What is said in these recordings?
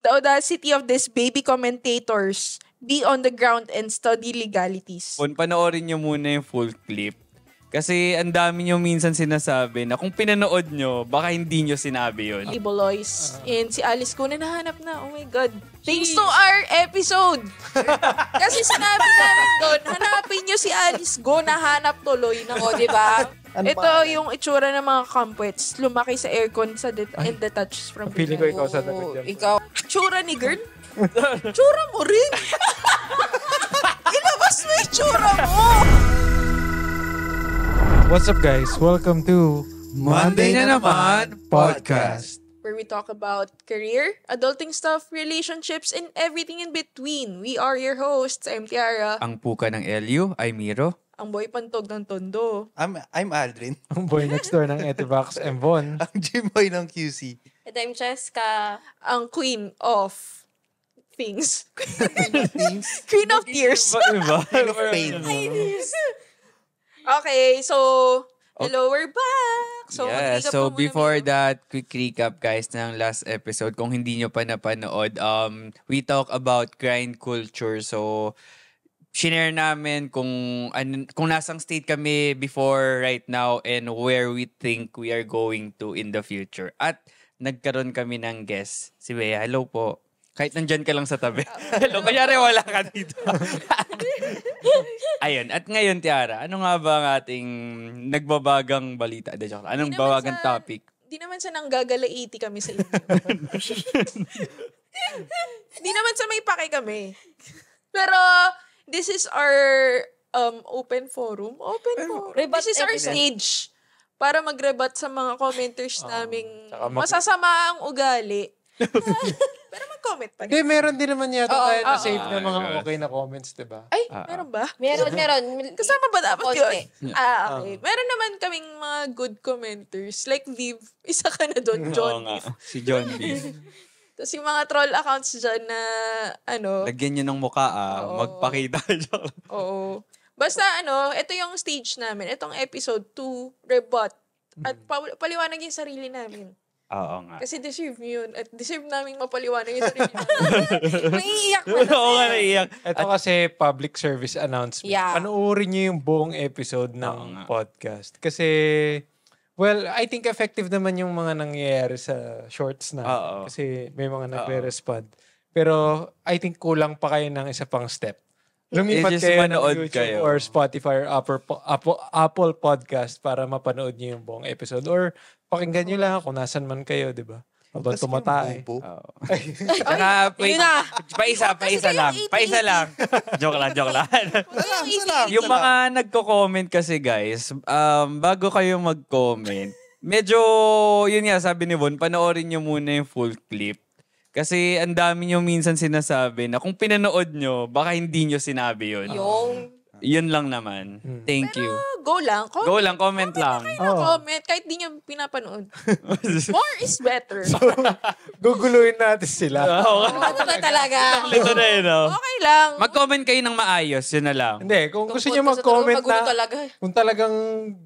the audacity of these baby commentators. Be on the ground and study legalities. Panoorin nyo muna yung full clip. Kasi ang dami nyo minsan sinasabi na kung pinanood nyo, baka hindi nyo sinabi yun. Iboloys. And si Alice ko na nahanap na. Oh my God. Thanks to our episode. Kasi sinabi namin doon, hanapin nyo si Alice Go. Nahanap tuloy na ko, di ba? Ito yung itsura ng mga kampwets. Lumaki sa aircon and detaches from Feeling ko ikaw sa dapat dyan. Ikaw. Tsura ni girl? Tsura mo rin. Ilabas mo yung tsura mo. What's up guys? Welcome to Monday na naman Podcast. Where we talk about career, adulting stuff, relationships, and everything in between. We are your hosts. I'm Tiara. Ang puka ng LU ay Miro. Ang boy pantog ng Tondo. I'm Aldrin. Ang boy next door ng Etivax and Von. Ang Jimboy ng QC. And I'm Cheska. Ang queen of things. Things. Queen of tears. Diba? Queen of pain. Okay, so hello, we're back. So, Yeah, mag-recap so pa muna, before Miro. that, quick recap guys ng last episode. Kung hindi nyo pa napanood, we talk about grind culture. So, shinare namin kung nasang state kami before right now and where we think we are going to in the future. At nagkaroon kami ng guest. Si Bea, hello po. Kahit nandyan ka lang sa tabi. Hello, kanyari wala ka dito. Ayun, at ngayon Tiara, ano nga ba ang ating nagbabagang balita? Anong babagang topic? Di naman sa nanggagalaiti kami sa inyo. Di naman sa may pake kami. Pero, this is our open forum. This is our stage para mag-rebut sa mga commenters naming masasama ang ugali. Pero mag-comment pa. Hindi, meron din naman yata tayo na save na mga God. okay na comments, diba? Ay, meron ba? Meron. Kasama ba dapat Konti. yun? Okay. Meron naman kaming mga good commenters. Like Viv, isa ka na doon, John Oo nga, Viv. si John B. Tapos yung mga troll accounts dyan na, Lagyan nyo ng mukha, Oo. magpakita. oo. Basta ito yung stage namin. Itong episode 2, rebut. At paliwanag yung sarili namin. Oo nga. Kasi deserve nyo yun. At deserve namin mapaliwanag yung sarili namin. Maiiyak mo na. Oo nga, naiiyak. Ito kasi public service announcement. Yeah. Panoorin nyo yung buong episode Oo ng nga. podcast. Kasi, well, I think effective naman yung mga nangyayari sa shorts na. Oo. Kasi may mga nagre-respond. Pero I think kulang pa kayo ng isa pang step. Lumipat Just kayo ng manood YouTube kayo. or Spotify or Apple Podcast para mapanood nyo yung buong episode. Or pakinggan nyo lang kung nasan man kayo, di ba? Habang tumatay. Oo. Saka, wait, paisa lang. Joke lang. Yung mga nagko-comment kasi guys, bago kayo mag-comment, medyo, yun nga, sabi ni Von, panoorin nyo muna yung full clip. Kasi ang dami nyo minsan sinasabi na kung pinanood nyo, baka hindi nyo sinabi yun. Yun lang naman. Thank you. Go lang. Go lang, comment lang. Comment. Kahit di nyo pinapanood. More is better. Guguluhin natin sila. Ano ba talaga? Ito na yun, oh. Okay lang. Mag-comment kayo ng maayos, yun na lang. Hindi, kung gusto nyo mag-comment Magulo na, talaga. kung talagang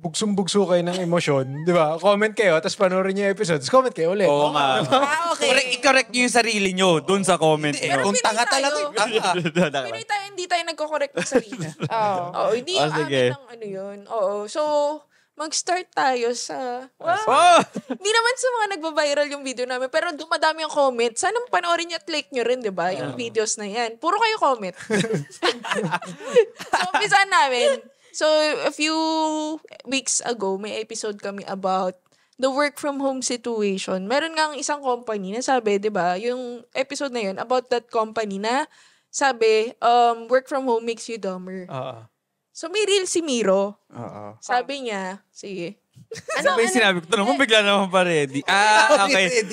bugsong-bugso kayo ng emosyon, di ba? Comment kayo, tapos panoorin nyo yung episodes, comment kayo ulit. Oo nga. Okay. I-correct nyo yung sarili nyo dun sa comment nyo. Kung tanga talaga, tanga. Hindi tayo nagko-correct ng sarili. Oo, hindi yung sige. amin ng ano yun. Oo. So, mag-start tayo sa... Oh! Hindi naman sa mga nagba-viral yung video namin, pero dumadami ang comment. Sana panoorin niyo at like nyo rin, di ba? Yung videos na yan. Puro kayo comment. So, umpisahan namin. So, a few weeks ago, may episode kami about the work from home situation. Meron nga isang company na sabi, di ba, yung episode na yun, about that company na sabi, work from home makes you dumber. So, may reel si Miro. Sabi niya, sige. Ano ba yung sinabi ko? Tanong mo bigla naman pa ready. Okay.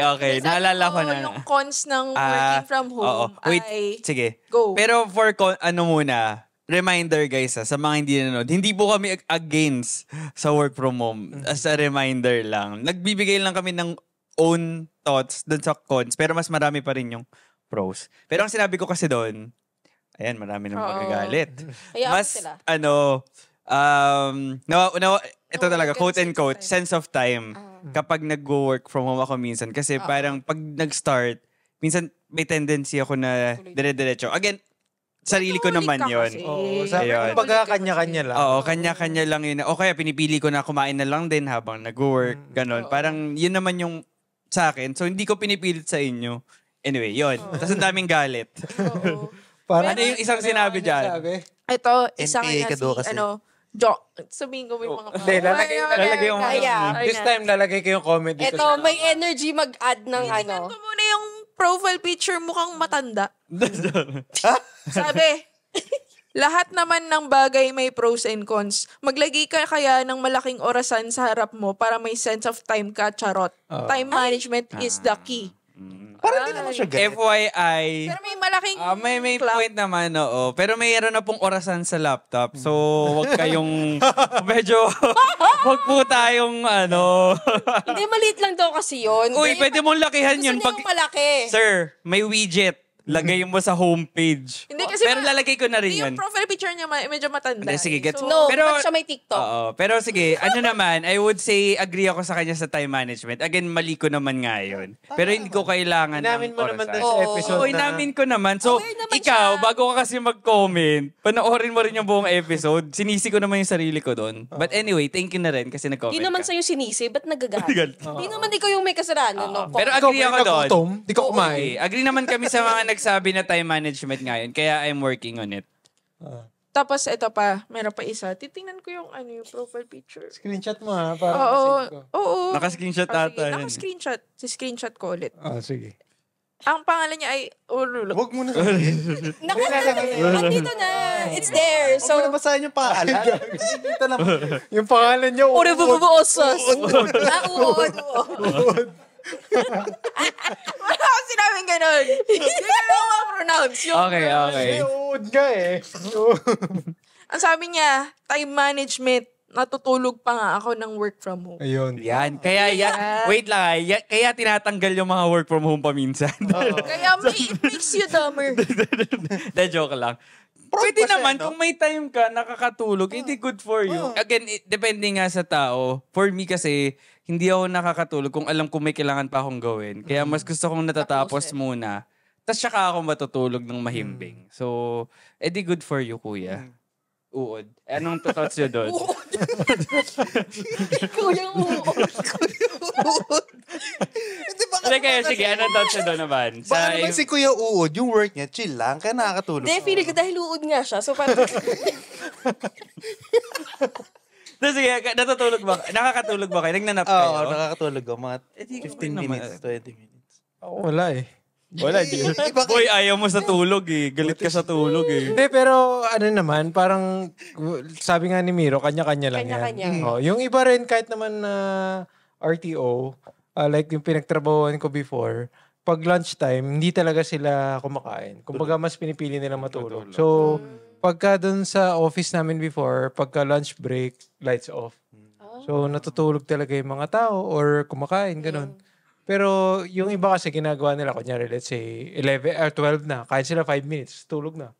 Okay. Naalala ko na. Yung cons ng working from home Wait, ay... sige. Go. Pero for, muna, reminder guys, sa mga hindi nanonood, hindi po kami against sa work from home. As a reminder lang. Nagbibigay lang kami ng own thoughts dun sa cons, pero mas marami pa rin yung pros. Pero ang sinabi ko kasi doon, ayan, marami nang magagalit. Mas, sila. ito talaga, quote and quote, sense of time. Kapag nag-work from home ako minsan. Kasi parang pag nag-start, minsan may tendency ako na dire-diretso. Again, sarili ko Nahuli naman ka yun. kasi. Oo, Ayun. kumbaga kanya-kanya lang. Oo, kanya-kanya lang yun. O kaya pinipili ko na kumain na lang din habang nag-work, ganon. Parang yun naman yung sa akin. So, hindi ko pinipilit sa inyo. Anyway, yun. Tapos ang daming galit. Oo. Parang, Ano yung isang sinabi dyan? Ito, isa NPA kaya ka daw si, kasi. sabihin ko yung mga Hindi, lalagay mo. Kaya. This time, lalagay ko yung comment dito. Ito, may energy mag-add ng ano. Ito muna yung profile picture mukhang matanda. Sabi, lahat naman ng bagay may pros and cons. Maglagay ka kaya ng malaking orasan sa harap mo para may sense of time ka, charot. Time management is the key. Parang di naman siya galit. FYI, Pero may malaking may clock. point naman, oo. Pero mayroon na pong orasan sa laptop. So, wag kayong, medyo, wag po tayong, Hindi, maliit lang daw kasi yun. Uy, pwede mong lakihan Gusto yun. niya yung malaki. Sir, may widget. Lagay mo sa homepage. Hindi kasi Pero lalagay ko na rin yung yun. profile picture niya medyo matanda. Hindi, sige, gets. No, Pero- pero, siya may TikTok. Oo. Pero sige, naman, I would say, agree ako sa kanya sa time management. Again, mali ko naman nga yun. Pero hindi ko kailangan Inamin ng mo naman orasan. doon sa episode Oo, na... inamin ko naman. So, Aware naman ikaw, siya. bago ka kasi mag-comment, panoorin mo rin yung buong episode. Sinisi ko naman yung sarili ko doon. But anyway, thank you na rin kasi nag-comment Hindi naman ka. sa'yo sinisi, ba't nagagalit? Hindi naman ikaw yung may kasalanan. No? Pero Ikaw agree ba ako yung doon. nagutom? Di ka Okay. kumain. Agree naman kami sa mga nagsabi na time management ngayon. Kaya I'm working on it. Tapos ito pa, meron pa isa. Titingnan ko yung yung profile picture. Screenshot mo ha, para Oo. masave ko. Oo. Naka-screenshot Ah, sige, ata yan. Naka-screenshot. Si-screenshot ko ulit. Sige. Ang pangalan niya ay Urulo. Huwag mo na sabihin. Nandito na. It's there. So, So, huwag mo na basahin yung pangalan. Ito naman. Yung pangalan niya, Uri bububuosos. Uod. Wala akong sinabing ganun. Hindi ko lang ma-pronounce. Yung Okay. Uod ka eh. Ang sabi niya, time management. Natutulog pa nga ako ng work from home. Ayun. Yan. Kaya wait lang. Kaya tinatanggal yung mga work from home paminsan. Kaya it makes you dumber. Joke lang. Pwede naman, kung may time ka, nakakatulog, hindi good for you. Again, depende nga sa tao. For me kasi, hindi ako nakakatulog kung alam kung may kailangan pa akong gawin. Kaya mas gusto kong natatapos muna. Tapos saka ako matutulog ng mahimbing. So, edi good for you, kuya. Uod. Anong thoughts nyo doon? Kuyang uod. Hindi ba? Sige, sige. Anong thoughts nyo doon naman? Baka naman si Kuya Uod, yung work niya, chill lang, kaya nakakatulog. Hindi, feeling ko dahil uod nga siya. So, parang, Sige, natutulog ba? Nakakatulog ba kayo? Nagnanap Oo, kayo? nakakatulog ako. Mga di ko 15 naman. minutes, 20 minutes. Ako wala eh. Wala, di. Boy, ayaw mo sa tulog eh. Galit ka sa tulog eh. Hindi, pero ano naman, parang sabi nga ni Miro, kanya-kanya lang Kanya-kanya. yan. Oh, yung iba rin, kahit naman na RTO, like yung pinagtrabahoan ko before, pag lunchtime, hindi talaga sila kumakain. Kumbaga, mas pinipili nila matulog. So, pagka dun sa office namin before, pagka lunch break, lights off. So, natutulog talaga yung mga tao or kumakain, ganun. Pero yung iba kasi ginagawa nila, kunyari, let's say, 11 or 12 na, kain sila 5 minutes, tulog na.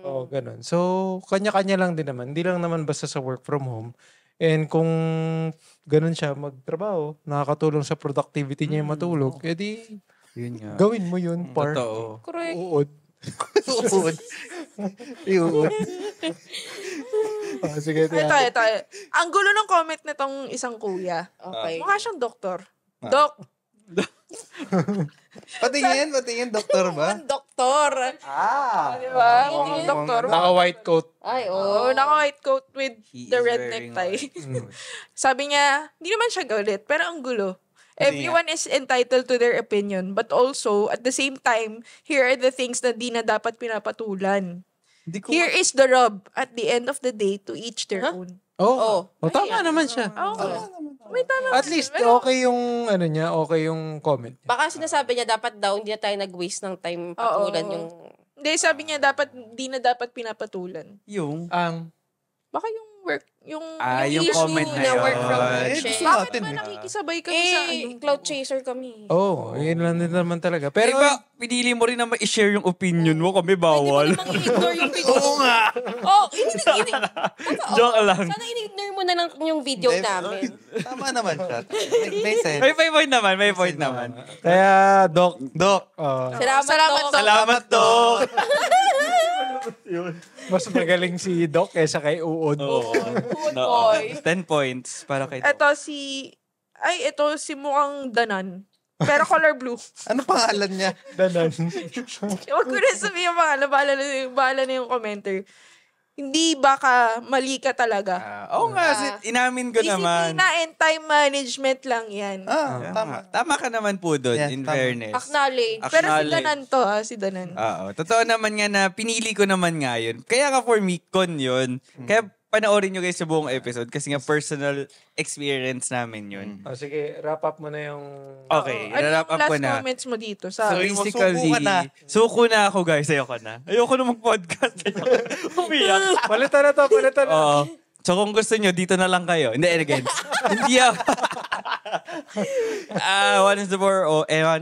Oo, ganun. So, kanya-kanya lang din naman. Hindi lang naman basta sa work from home. And kung ganun siya magtrabaho, nakakatulong sa productivity niya yung matulog, edi Yun nga. gawin mo yun, par. Totoo. correct. Uod. Uod. Uod. Sige, Ito. Ang gulo ng comment nitong isang kuya. Okay. Mukha siyang doktor. Dok, Patingin, doktor ba? Doktor. di ba? Doktor. Naka-white coat. Ay, Oo, naka-white coat with He the is red wearing necktie. Sabi niya, hindi naman siya galit, pero ang gulo. Everyone is entitled to their opinion, but also, at the same time, here are the things na di na dapat pinapatulan. Hindi ko Here is the rub. At the end of the day, to each their own. Oh, tama naman siya. May tama. At least, okay yung, ano niya, okay yung comment. Baka sinasabi niya dapat daw hindi na tayo nag-waste ng time patulan Oo. yung... Hindi, sabi niya, di na dapat pinapatulan. yung Ang, Baka yung work, yung yung issue comment na na yun. work from home Eh, siya. gusto Bakit natin ba eh. nakikisabay kami sa Cloud chaser kami. Yun lang din naman talaga. Pero Pero, pinili mo rin na ma-share yung opinion mo, kami Hindi mo bawal. namang i-ignore yung video. Oo nga. Joke lang. Sana i-ignore mo na lang yung video namin. Tama naman siya. May sense. May point naman. kaya, Doc, Doc, Salamat, Doc. Salamat, Doc. mas magaling si Doc kaysa kay Uod. Oo. boy. 10 points para kay Doc. Ito si mukhang Danan. Pero color blue. ano pangalan niya? Danan. Huwag ko na sabihin yung pangalan. Bahala na yung commenter. Hindi baka mali ka talaga. Oo nga, inamin ko naman. Disiplina and time management lang yan. Tama. Tama ka naman po doon, Yeah, in tama. fairness. Acknowledge. Pero si Acknowledge. Danan to si Danan. Oo. Totoo naman nga na pinili ko naman nga yun. Kaya ka for me, con yun. Kaya panoorin nyo guys sa buong episode kasi nga personal experience namin yun. Sige, wrap up mo na yung... Okay, Ano wrap yung up ko last na. comments mo dito? Sa So basically, suko ka na. suko na ako guys. Ayoko na mag-podcast. Umiyak. Palitan na to. Oo. So kung gusto nyo, dito na lang kayo. Hindi, again. Hindi ako. Once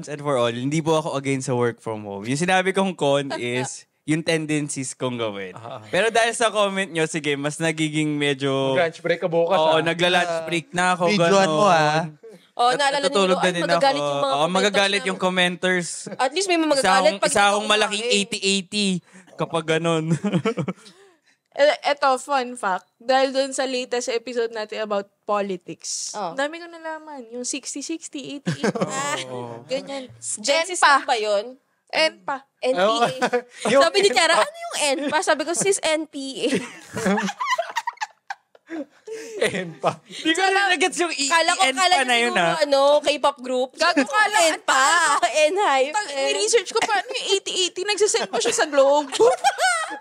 and for all, hindi po ako against sa work from home. Yung sinabi kong con is yung tendencies kong gawin. Pero dahil sa comment nyo, sige, mas nagiging medyo... Lunch break ka bukas. Oo, nagla-lunch break na ako. Videoan mo Naalala Natutulog na din ako. magagalit yung mga Oo, magagalit commenters yung commenters. At least may magagalit pag Isa akong ikaw malaking kumain. 80-80 kapag ganun. Ito, fun fact. Dahil dun sa latest episode natin about politics, dami ko nalaman. Yung 60-60, 80-80. Ganyan. Genesis NPA. ba yun? NPA. NPA. Sabi ni Tiara, ano yung NPA? Sabi ko, sis NPA. Enpa. Hindi ko na nagets yung Kala na yun K-pop group. Gago ka lang. NPA. N-hype. Ni-research ko pa, ano yung 80-80? Nagsasend ko siya sa Globe.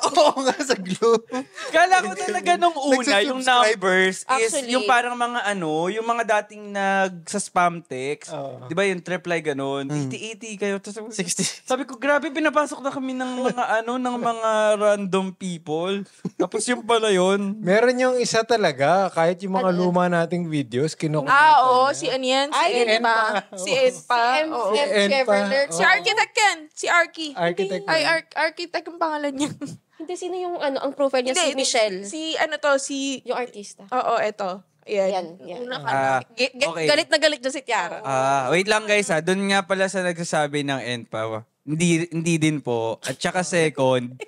Oo nga, sa Globe. Kala ko talaga nung una, yung numbers is Actually, yung parang mga yung mga dating sa spam text. Di ba yung reply ganun? 80-80 kayo. Tapos 60. sabi ko, grabe, pinapasok na kami ng mga ng mga random people. Tapos yung pala yun. Meron yung isa talaga, kahit yung mga luma nating videos, kinukuha. Oo, si ano yan? Si Enpa. Si Enpa. Oo. Si Architect yan. Si Arky. Architect. Ay, Architect ang pangalan niya. Hindi, sino yung ang profile niya? Si Michelle. Si Yung artista. Oo, eto. Ayan. Yan. Okay. Galit na galit na si Tiara. Wait lang guys Doon nga pala sa nagsasabi ng NPA. Hindi din po. At saka second,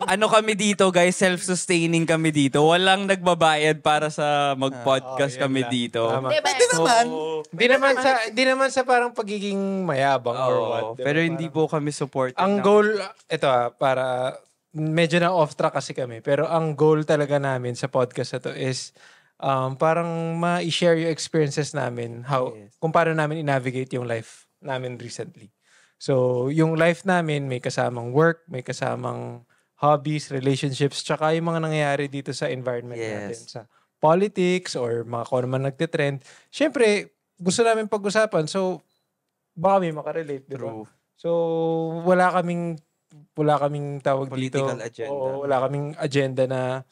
kami dito guys, self-sustaining kami dito. Walang nagbabayad para sa mag-podcast kami dito. Tama. Diba? Pwede naman. Hindi naman sa parang pagiging mayabang or what. Diba? Pero hindi po kami support. Ang goal, ito para medyo na off track kasi kami, pero ang goal talaga namin sa podcast na to is parang ma-share yung experiences namin, kung paano namin i-navigate yung life namin recently. So, yung life namin may kasamang work, may kasamang hobbies, relationships, tsaka yung mga nangyayari dito sa environment natin. Sa politics or mga kung ano man nagtitrend. Siyempre, gusto namin pag-usapan. So, baka may makarelate, di ba? So, wala kaming tawag political dito. Agenda. Oo, wala kaming agenda na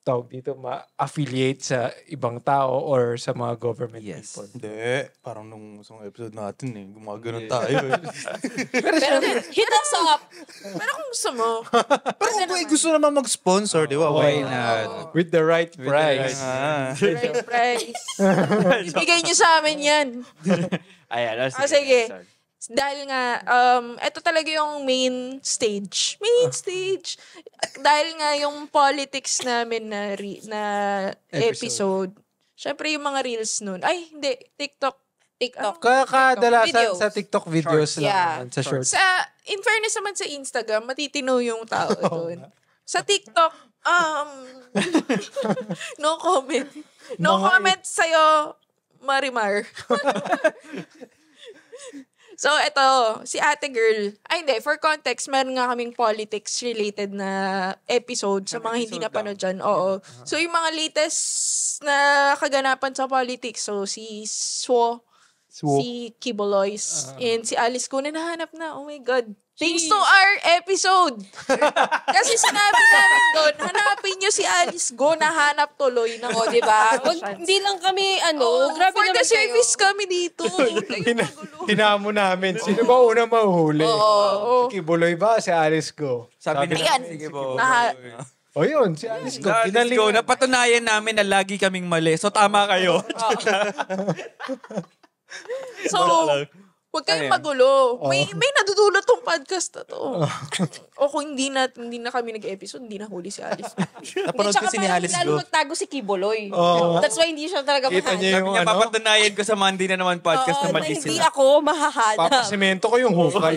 tawag dito, ma-affiliate sa ibang tao or sa mga government people. Hindi. Parang nung isang episode natin gumagano'n tayo. Pero hit us up. Pero kung gusto mo. Pero kung may gusto naman mag-sponsor, di ba? Why not? With the right price. Right price. Ibigay niyo sa amin yan. Ayan. Sige. Dahil nga, ito talaga yung main stage. Dahil nga yung politics namin na episode. Syempre yung mga reels nun. Ay, hindi. TikTok. Kadalasan Videos. sa TikTok videos lang naman, sa shorts. In fairness naman sa Instagram, matitino yung tao doon. Sa TikTok, no comment. No comment sa'yo, Marimar. So, ito, si ate girl. Ay, hindi. For context, meron nga kaming politics-related na episode sa mga hindi napanood dyan. Oo. So, yung mga latest na kaganapan sa politics. So, si si Kiboloys, and si Alice ko na nahanap na. Oh my God. Thanks to our episode. Kasi sinabi namin doon, hanapin nyo si Alice Go, nahanap tuloy na. O, diba? Hindi lang kami, grabe for naman the service kami dito. Hinamo namin. Sino ba una mahuhuli? Si Kibuloy ba? Si Alice Go? Sabi nila, Ayan. sige po. O yun, si Alice Go. Let's go. Napatunayan namin na lagi kaming mali. So, tama kayo. So, huwag kayong magulo. May nadudulot tong podcast na to. O kung hindi na kami nag-episode, hindi na huli si Alice. Napanood kasi ni Alice Lalo Go. magtago si Kiboloy. Oo. That's why hindi siya talaga Kita mahanap. niyo yung Sabi niya, papatunayan ko sa Monday na naman podcast na mali Hindi sila. ako mahahanap. Papasimento ko yung hukay.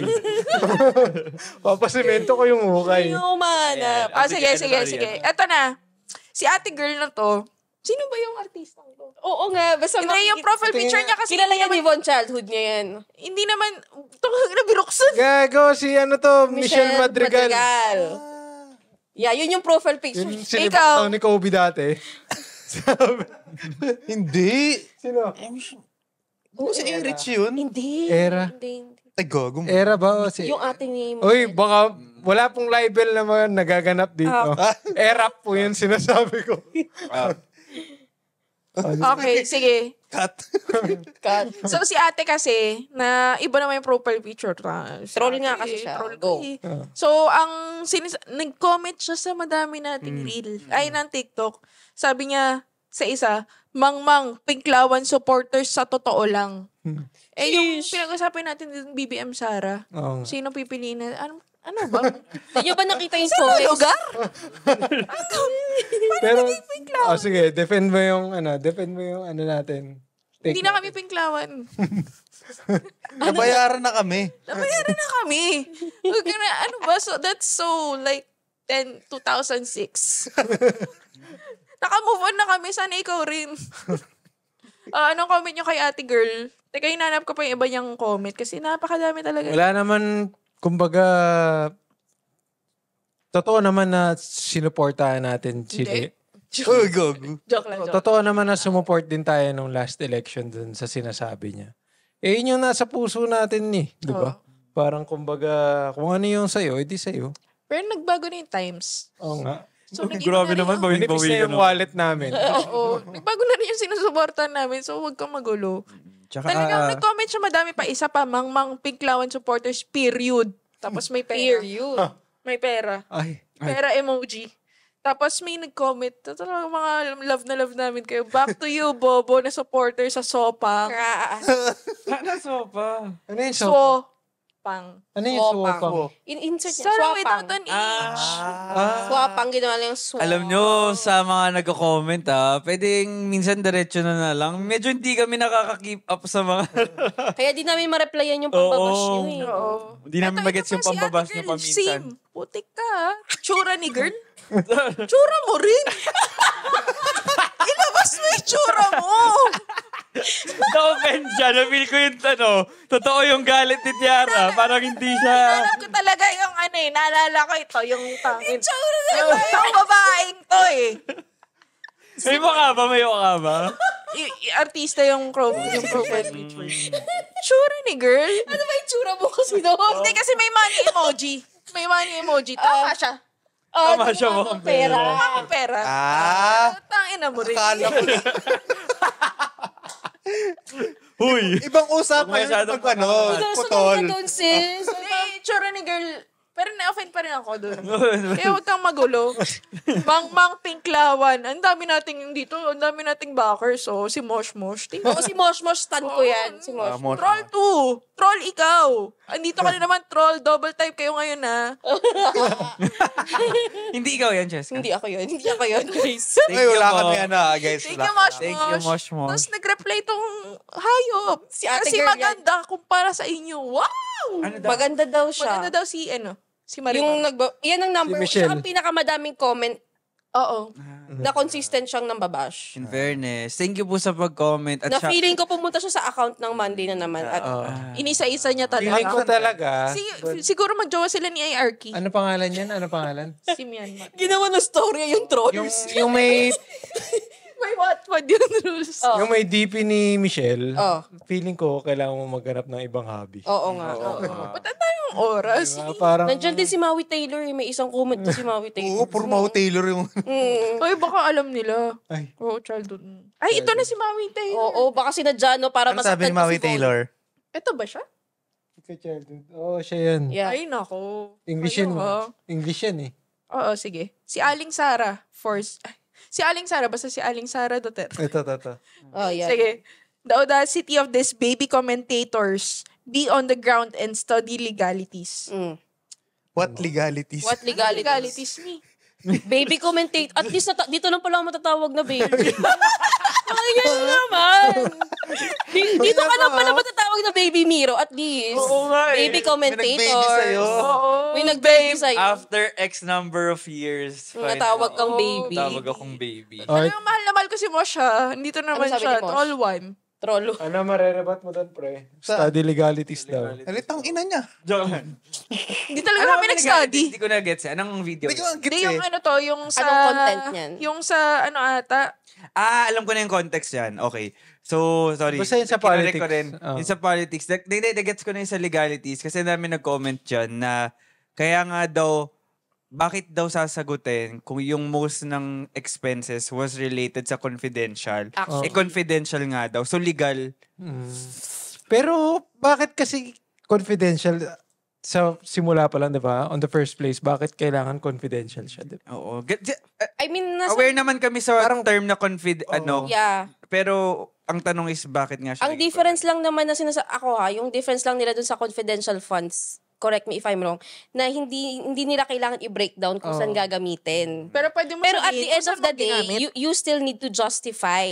Papasimento ko yung hukay. Hindi ako mahanap. Sige. Eto na. Si ate girl na to, sino ba yung artistang to? Oo nga, basta Hindi, yung profile picture niya kasi kilala yan ni Von Childhood niya yan. hindi naman, ito nabiruksan. Gago, si Michelle Madrigal. Yeah, yun yung profile picture. Yung Ikaw. sinibak ni Kobe dati. Hindi. Sino? Si Erich yun. Hindi. Era. Hindi. Ay, gago. Era ba? O si... Yung ate ni... Uy, baka wala pong libel naman nagaganap dito. Erap po yun sinasabi ko. Okay, sige. Cut. So, si ate kasi, na iba naman yung profile picture. Troll nga kasi siya. Troll Go. kasi. So, nag-comment siya sa madami nating reel. Ay, ng TikTok. Sabi niya, sa isa, Mangmang, Pinklawan supporters sa totoo lang. Yung pinag-usapan natin dito, BBM Sara. Oo. Sino pipiliin na? Ano ba? Hindi nyo ba nakita yung Sa choice? lugar? Pero, sige, defend mo yung natin. Hindi na kami Pinklawan. Nabayaran na kami. Nabayaran na kami. Huwag ka na, ano ba? So, that's so, like, 2006. Naka-move on na kami. Sana ikaw rin. Anong comment nyo kay ate girl? Teka, hinanap ko pa yung iba niyang comment kasi napakadami talaga. Wala naman, kumbaga, totoo naman na sinuportahan natin sila. Uy, gago. Joke lang, joke. Totoo naman na sumuport din tayo nung last election dun sa sinasabi niya. Yun yung nasa puso natin di ba? Parang kumbaga, kung ano yung sa'yo, edi sa'yo. Pero nagbago na yung times. Oo nga. So, Grabe naman, Pinipis bawin-bawin na yung wallet namin. Oo. Nagbago na rin yung sinusuportan namin. So, huwag kang magulo. Tsaka, Talagang nag-comment siya madami pa. Isa pa, Mangmang Pinklawan supporters, period. Tapos may pera. Period. May pera. Ay. Pera emoji. Tapos may nag-comment. Talagang mga love namin kayo. Back to you, Bobo, na supporter sa Sopang. ano sopa? Ano yung sopa? Sopang. Ano yung sopa? In-insert niya. Sorry, Swapang. without an H. Swapang, ginawa lang yung swapang. Alam nyo, sa mga nagko-comment pwedeng minsan diretso na lang. Medyo hindi kami nakaka-keep up sa mga... Kaya di namin ma-replyan yung pambabash nyo eh. Oo. Hindi namin magets yung pambabash nyo paminsan. Sim, putik ka. Ha? Tsura ni girl. Tsura mo rin. Ilabas mo yung tsura mo. Na-offend siya. Na-feel ko yung totoo yung galit ni Tiara. Parang hindi siya... Alam ko talaga yung naalala ko ito, yung tangin. Tsura na ba? Yung babaeng to eh. May mukha ba? May mukha ba? Artista yung profile picture. Tsura ni girl. Ano ba yung tsura mo kasi doon? Hindi kasi may money emoji. May money emoji. Tama siya. Tama siya mukhang pera. Tama pera. Tangin na mo rin. Akala ko na. Huy! Ibang usapan yun Masyadong pag Putol. putol. Doon, sis. Hindi, tsura ni girl. Pero na-offend pa rin ako doon. Kaya huwag kang magulo. Mangmang Pinklawan. Ang dami nating dito. Ang dami nating backers. So, si Mosh Mosh. Oo, si Mosh Mosh, stan ko yan. Si Mosh. Troll 2. Troll ikaw. Andito ka na naman, troll. Double type kayo ngayon, ha? Hindi ikaw yan, Cheska. Hindi ako yun, guys. Ay, wala kami guys. Thank you, Mosh Thank you, Mosh Mosh. Tapos nag-reply tong hayop. Si ate Kasi girl maganda kumpara sa inyo. Wow! Ano daw? Maganda daw siya. Maganda daw si Marimar. Yung yan ang number, Si Michelle. siya ang pinakamadaming comment Oo. na consistent siyang nambabash. In fairness. Thank you po sa pag-comment. At Na feeling ko pumunta siya sa account ng Monday na naman. At Inisa-isa niya Feeling ko talaga. talaga. Siguro magjowa sila ni IRK. Ano pangalan yan? Ano pangalan? Si Myanmar. ginawa ng story yung troll. Yung may... May Wattpad yung rules. Oh. Yung may DP ni Michelle, Oh. feeling ko kailangan mo maghanap ng ibang hobby. Oo nga. Ba't na tayong oras? Diba? Parang, Nandiyan din si Maui Taylor. May isang comment na si Maui Taylor. Oo, puro Mau Taylor yung... Ay, baka alam nila. Ay. Oo, childhood. Ay, ito na si Maui Taylor. Oo, baka sinadya, no? Para Ano sabi masaktan ni Maui ko si Von. Taylor? Ito ba siya? Oo, siya yan. Yeah. Ay, nako. English yan. Ayun, ha? English yan eh. Oo, sige. Si Aling Sara. Si Aling Sara. Basta si Aling Sara Duterte. Ito. Oh, yeah. Sige. The audacity of these baby commentators be on the ground and study legalities. What legalities? What legalities? Legalities ni. Baby commentate. At least dito lang pala ako matatawag na baby. Ayan naman. Dito ka lang pala matatawag na baby Miro. At least. Oo nga eh. Baby May nag-baby commentator. sa'yo. May nag-baby sa'yo. After X number of years. Natawag kang baby. Tawag akong baby. Okay. Ano, mahal na mahal ko si Mosha. Dito naman Ano sabi siya. ni Mosh? Troll one. Trollo. Ano marerebat mo doon, pre? Study legalities daw. Alitang ina niya. Joke lang. Hindi talaga kami nag-study. Hindi ko na-gets. Anong video? Hindi ko ang Hindi, gets yung eh. ano to, yung sa... Anong content niyan? Yung sa, ano ata, Alam ko na yung context yan. Okay. So, sorry. Basta yun sa Kinorek politics. ko rin. Oh. Yung sa politics. Nagets ko na yung sa legalities. Kasi namin nag-comment dyan na kaya nga daw, bakit daw sasagutin kung yung most ng expenses was related sa confidential? Actually. Confidential nga daw. So, legal. Pero, bakit kasi confidential sa simula pa lang, di ba? On the first place, bakit kailangan confidential siya? Diba? Oo. I mean, Aware naman kami sa term na Yeah. Pero, ang tanong is, bakit nga siya? Ang difference lang naman na yung difference lang nila dun sa confidential funds, correct me if I'm wrong, na hindi nila kailangan i-breakdown kung saan gagamitin. pero pwede mo Pero at sabihin the end kung of saan the mo day, ginamit. you still need to justify.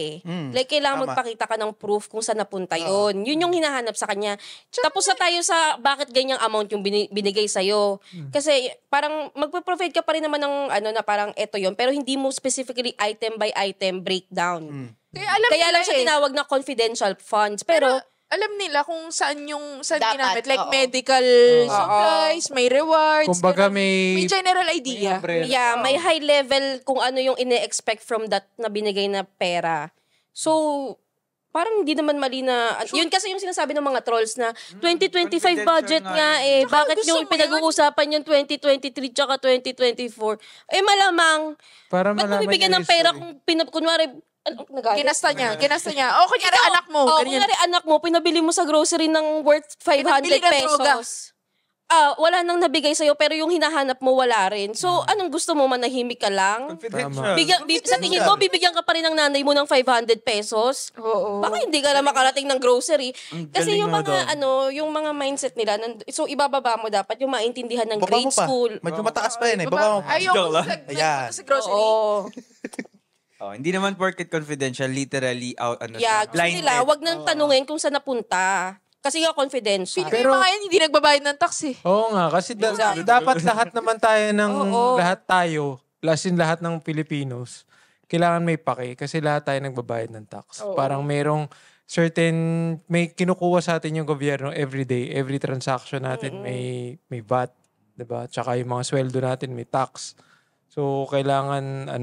Like, kailangan Tama. magpakita ka ng proof kung saan napunta yun. Yun yung hinahanap sa kanya. Tapos na tayo sa bakit ganyang amount yung binigay sa'yo. Kasi parang magpo-provide ka pa rin naman ng na parang eto yun, pero hindi mo specifically item by item breakdown. Kaya lang siya tinawag na confidential funds. Pero alam nila kung saan Dapat, ginamit. Like oo. medical supplies, may rewards. Kumbaga ganun. may general idea. yeah, may high level kung ano yung ine-expect from that na binigay na pera. So, parang hindi naman mali na... Yun kasi yung sinasabi ng mga trolls na 2025 budget nga eh. Bakit gusto yung mo pinag-uusapan yung 2023 tsaka 2024? Eh malamang, para ba't mo malaman bibigyan yung ng pera history. kung kunwari, nagalit? Kinasta niya. O, kunyari anak mo. Oh, ganyan. kunyari anak mo, pinabili mo sa grocery ng worth 500 Pinabili ng droga. pesos. Wala nang nabigay sa'yo, pero yung hinahanap mo, wala rin. So, anong gusto mo, manahimik ka lang? Confidential. Sa tingin mo, bibigyan ka pa rin ng nanay mo ng 500 pesos? Oo. Baka hindi ka na makarating ng grocery. Kasi galing yung mo mga, yung mga mindset nila, so ibababa mo dapat yung maintindihan ng Baba grade mo pa. school. Medyo mataas pa yun eh. Baba mo pa. Ayoko Joke lang. Ayan. sa grocery. Oo. Hindi naman porket confidential, literally out, Yeah, gusto blinded. nila, wag nang tanungin kung saan napunta. Kasi nga confidential. Pero yung mga yan, hindi nagbabayad ng tax eh. Oo nga, kasi dapat lahat naman tayo lahat ng Filipinos, kailangan may pake kasi lahat tayo nagbabayad ng tax. Parang merong may kinukuha sa atin yung gobyerno every day, every transaction natin may VAT, 'di ba? Tsaka yung mga sweldo natin may tax. So kailangan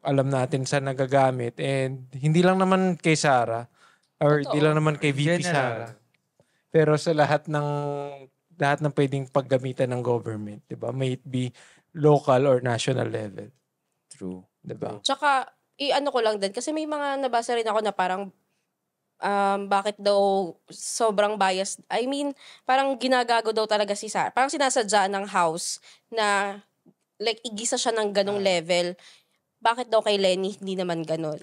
alam natin saan nagagamit, and hindi lang naman kay Sara or hindi lang naman kay VP Sara. Pero sa lahat ng pwedeng paggamitan ng government, 'di ba? May it be local or national level. True. 'Di ba? Tsaka, ano ko lang din, kasi may mga nabasa rin ako na parang, bakit daw sobrang biased. I mean, parang ginagago daw talaga si Sara. Parang sinasadya ng house na, like, igisa siya ng ganong level. Bakit daw kay Lenny hindi naman ganon?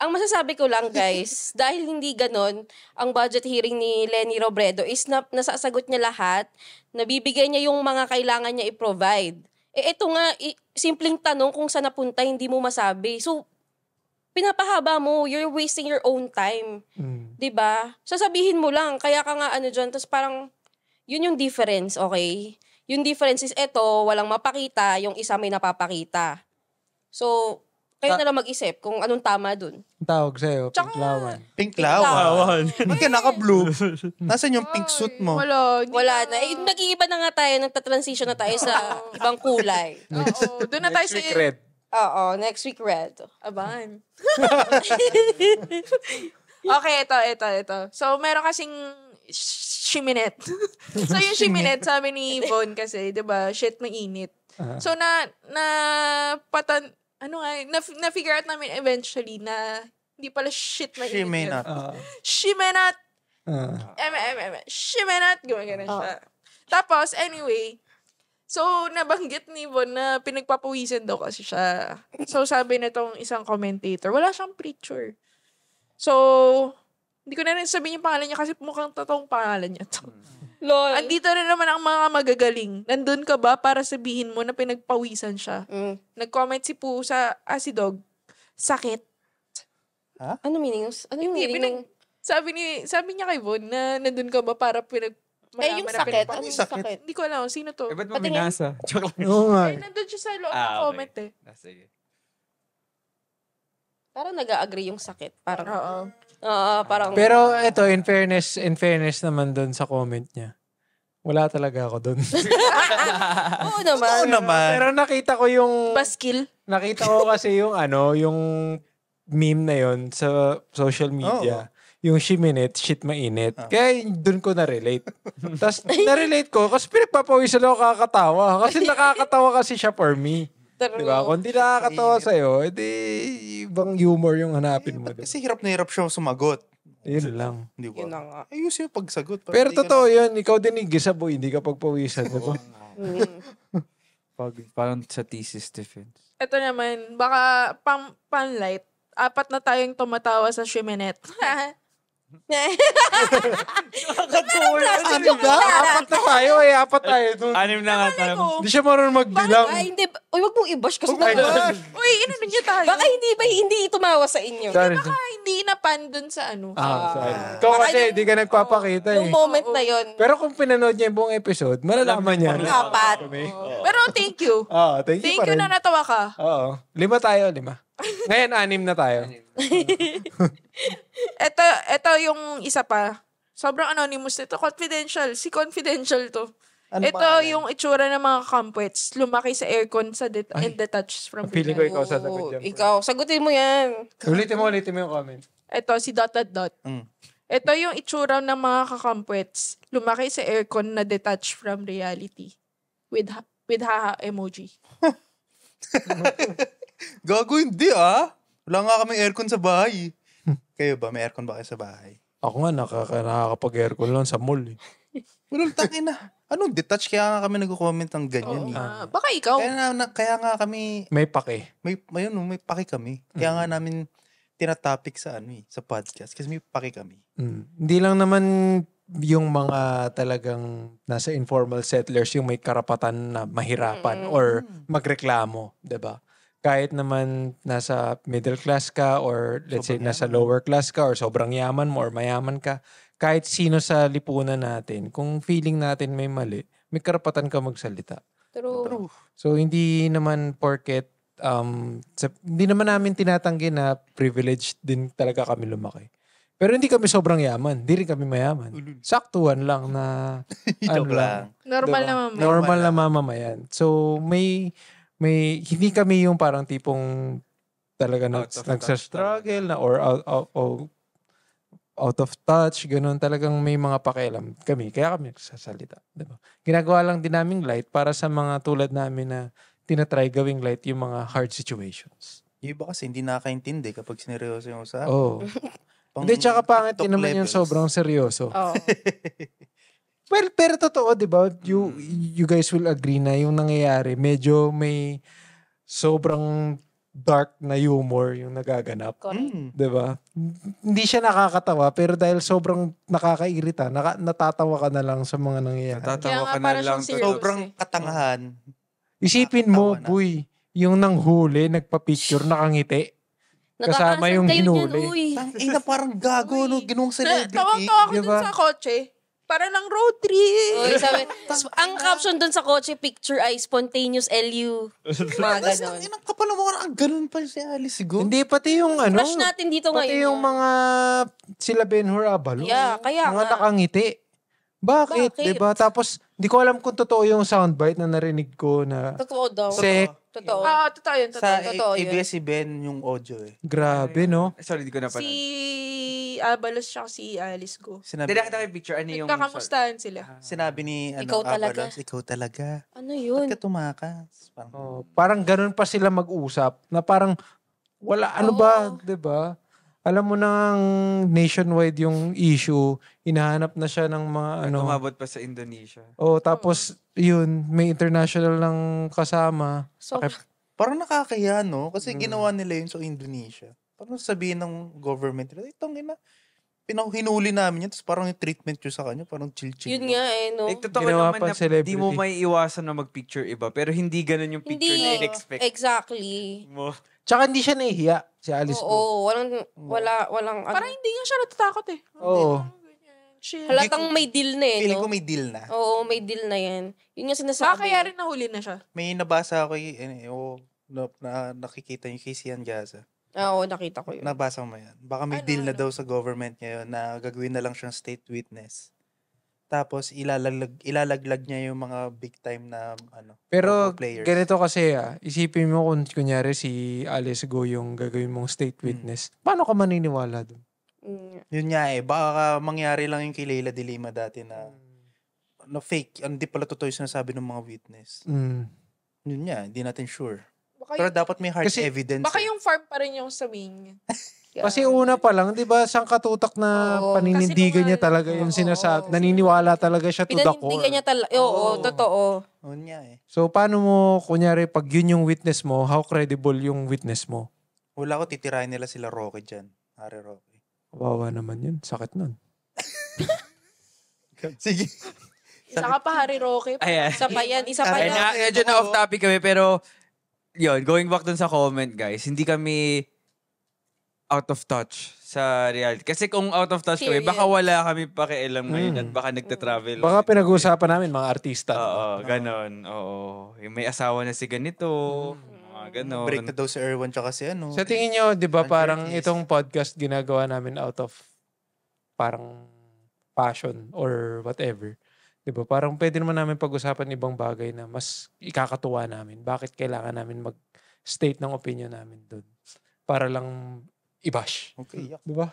Ang masasabi ko lang, guys, dahil hindi ganon, ang budget hearing ni Lenny Robredo is nasasagot niya lahat, nabibigay niya yung mga kailangan niya i-provide. Ito nga, simpleng tanong kung saan napunta, hindi mo masabi. So, pinapahaba mo, you're wasting your own time. 'Di ba? Sasabihin mo lang, kaya ka nga dyan, tapos parang, yun yung difference, okay? Yung difference is, walang mapakita, yung isa may napapakita. So, kayo na lang mag-isip kung anong tama dun. Ang tawag sa'yo, Pinklawan. Pinklawan. Ba't ka naka-blue? Nasaan yung pink suit mo? Wala. Wala na. Nag-iiba na nga tayo, nagta-transition na tayo sa ibang kulay. Oo. Doon na tayo Next sa... week, red. Oo, next week, Red. Aban. Okay, ito. So, meron kasing shiminet. So, yung shiminet, sabi ni Von kasi, di ba, shit mainit. So, na-figure out namin eventually na hindi pala shit mainit. Shimenat. Shimenat. Gumagana siya. Tapos, anyway, so, nabanggit ni Von na pinagpapawisan daw kasi siya. So, sabi na tong isang commentator, wala siyang picture. So, hindi ko na rin sabihin yung pangalan niya kasi mukhang totoong pangalan niya to. Lol. Andito rin naman ang mga magagaling. Nandun ka ba para sabihin mo na pinagpawisan siya? Nag-comment si Poo sa Asidog, sakit. Ha? Ano meaning? Ano yung meaning? Sabi niya kay Von na nandun ka ba para yung sakit. Ano yung sakit? Hindi ko alam. Sino to? Ba't mo binasa? Joke lang. Oo nga. Nandun siya sa loob ng comment eh. Sige. Parang nag-a-agree yung sakit. Parang, parang... Pero ito, in fairness naman doon sa comment niya. Wala talaga ako doon. Oo naman. Pero nakita ko yung... Baskil. Nakita ko kasi yung yung meme na yon sa social media. Yung shit mainit. Kaya doon ko na-relate. Tapos na-relate ko kasi pinagpapawisan ako kakatawa. Kasi nakakatawa kasi siya for me. Diba? Kung di nakakatawa sa'yo, edi ibang humor yung hanapin mo. Kasi hirap na hirap siya sumagot. Yun lang. Di ba? Yun na nga. Ayusin yung pagsagot. Pero totoo yun. Ikaw din igisa boy. Hindi ka pagpawisan. Diba? Parang sa thesis defense. Ito naman, baka pan-light. 4 na tayong tumatawa sa Shimenet. Ano ba? 4 na tayo eh. 4 tayo. Anim na nga tayo. Hindi siya marunong magbilang. Hindi. Uy, wag mong i-bash kasi Uy, inano niya tayo? baka hindi tumawa sa inyo. Sorry. Baka hindi napan dun sa ano. Sorry. Ikaw kasi hindi ka nagpapakita eh. Yung moment na yon. Pero kung pinanood niya yung buong episode, malalaman niya. 4. Pero thank you. Thank you Thank pa you rin. na natawa ka. Oo. 5 tayo, 5. Ngayon, 6 na tayo. Ito yung isa pa. Sobrang anonymous nito. Confidential. Si Confidential to. Ito yung itsura ng mga kampwets. Lumaki sa aircon and detached from Pili ko ikaw sa sagot dyan. Ikaw, sagutin mo yan. Ulitin mo yung comment. Ito, si ... Ito yung itsura ng mga kakampwets. Lumaki sa aircon na detached from reality. With haha emoji. Gago, hindi Wala nga kaming aircon sa bahay. Kayo ba? May aircon ba kayo sa bahay? Ako nga, nakakapag-aircon lang sa mall eh. Walang takin na. Anong detach? Kaya nga kami nag-comment ng ganyan Baka ikaw. Kaya nga kami... May pake. May paki kami. Kaya nga namin tinatopic sa sa podcast. Kasi may paki kami. Hindi lang naman yung mga talagang nasa informal settlers yung may karapatan na mahirapan or magreklamo, 'di ba? Kahit naman nasa middle class ka or let's say nasa lower class ka or sobrang yaman mo or mayaman ka, kahit sino sa lipunan natin, kung feeling natin may mali, may karapatan ka magsalita. True. So hindi naman porket hindi naman namin tinatanggi na privileged din talaga kami lumaki. Pero hindi kami sobrang yaman. Hindi rin kami mayaman. Saktuhan lang na lang. Normal diba? na mamamayan. Normal na mamamayan. So may hindi kami yung parang tipong talaga nagsa-struggle na or out of touch, ganun. Talagang may mga pakialam kami. Kaya kami nagsasalita. Diba? Ginagawa lang din naming light para sa mga tulad namin na tinatry gawing light yung mga hard situations. Yung iba kasi hindi nakakaintindi kapag sineryoso yung usapan. Oo. Hindi, tsaka pangit din naman yung sobrang seryoso. Oh. Well, pero totoo, di ba? You guys will agree na yung nangyayari, medyo may sobrang dark na humor yung nagaganap. Di ba? Hindi siya nakakatawa, pero dahil sobrang nakakairita, natatawa ka na lang sa mga nangyayari. Natatawa ka na para lang. siyang serious. Sobrang katangahan. Isipin mo, boy, yung nanghuli, nagpa-picture, nakangiti. Kasama yung hinuli. Na parang gago, no? Ginawang celebrity. Tawang-tawa ko diba? dun sa kotse. Para lang road trip. Uy, sabi, ang caption dun sa kotse picture ay spontaneous LU. Mga ganon. Inang kapal mo ganun pa si Alice siguro. Hindi, pati yung ano. Flash natin dito pati ngayon. yung mga sila Ben-Hur Abalo. Yeah, kaya mga nga. nakangiti. Bakit? Bakit? Diba? Tapos Hindi ko alam kung totoo yung soundbite na narinig ko na Totoo daw. sek. Totoo. Totoo yun. Totoo yun. ABS-CBN yung audio eh. Grabe, no? Sorry, di ko na Si Abalos siya si Alice Go. Sinabi, Hindi, nakita ko yung picture. Ano yung... Nagkakamustahan sila. sinabi ni Ikaw talaga. Avalos, ikaw talaga. Ano Ba't yun? ka tumakas? Parang, Parang ganun pa sila mag-usap na parang wala, ano ba, 'di ba? Alam mo nang nationwide yung issue, hinahanap na siya ng mga ano. Umabot pa sa Indonesia. Tapos yun, may international lang kasama. So, parang nakakaya, no? Kasi ginawa nila yun sa Indonesia. Parang sabihin ng government nila, itong ina, hinuli namin yan, tapos parang yung treatment yun sa kanya, parang chill-chill. yun nga no? Totoo Ginawa naman pa na celebrity. di mo may iwasan na mag-picture iba, pero hindi ganun yung picture na in-expect Exactly. mo. Tsaka hindi siya nahihiya, si Alice Go. Oo, walang ano. Parang hindi nga siya natatakot eh. Oo. Chill. Halatang may deal na eh, Feeling no? ko may deal na. Oo, may deal na yan. Yun yung Baka sinasabi. kaya rin nahuli na siya. May nabasa ako nakikita yung kay Sian Gaza. Oo, nakita ko yun. Nabasa mo yan. Baka may Ano, deal na ano? daw sa government ngayon na gagawin na lang siyang state witness. Tapos ilalaglag niya yung mga big time na Pero players. ganito kasi isipin mo kung kunyari si Alice Go yung gagawin mong state witness. Paano ka maniniwala doon? Yun nga eh. Baka mangyari lang yung kay Leila de Lima dati na fake. Hindi pala totoo yung sinasabi ng mga witness. Yun nga, hindi natin sure. Pero dapat may hard Kasi evidence. Baka yung farm pa rin yung sabihin niya. Kasi una pa lang, di ba, sangkatutak na Oo, paninindigan niya talaga yung sinasabi. Naniniwala talaga siya to the core. Pinanindigan niya talaga. Oo, totoo. Yun nga eh. So, paano mo, kunyari, pag yun yung witness mo, how credible yung witness mo? Wala ko titirahin nila sila Rocky dyan. Hari Rocky. Kawawa naman yun. Sakit nun. Sige. Isa ka pa, Harry Roque. Ayan. Isa pa yan. Isa pa Ay, yan. medyo na off topic kami, pero yun, going back dun sa comment, guys, hindi kami out of touch sa reality. Kasi kung out of touch kami, Period. baka wala kami pakialam ngayon at baka nagta-travel. Baka pinag-uusapan namin mga artista. Oo, ganon. Oo. Yung may asawa na si ganito. Mga ganon. Break na daw si Erwan tsaka si ano. Sa tingin nyo, di ba, parang Curtis. itong podcast ginagawa namin out of parang passion or whatever. Di ba? Parang pwede naman namin pag-usapan ibang bagay na mas ikakatuwa namin. Bakit kailangan namin mag-state ng opinion namin doon? Para lang i-bash. Okay, yak. Di ba?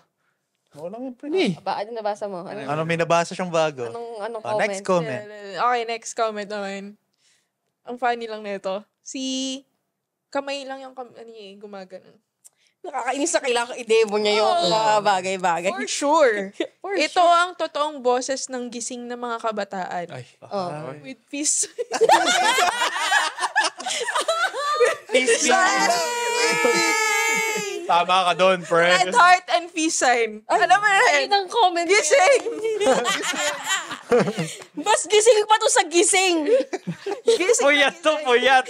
Wala lang pre. Ano nabasa mo? Ano, may nabasa siyang bago. Anong Oh, comment? next comment. Okay, next comment naman. Ang funny lang nito. Si kamay lang yung gumaganon. Nakakainis na kailangan i-demo niya yung mga bagay-bagay. For sure. For Ito ang totoong boses ng gising na mga kabataan. Ay. Oh. With peace. Tama ka doon, friend. Red heart and peace sign. Alam mo na Ayun ang comment. Gising! Mas gising pa to sa gising. Gising. Puyat to, puyat.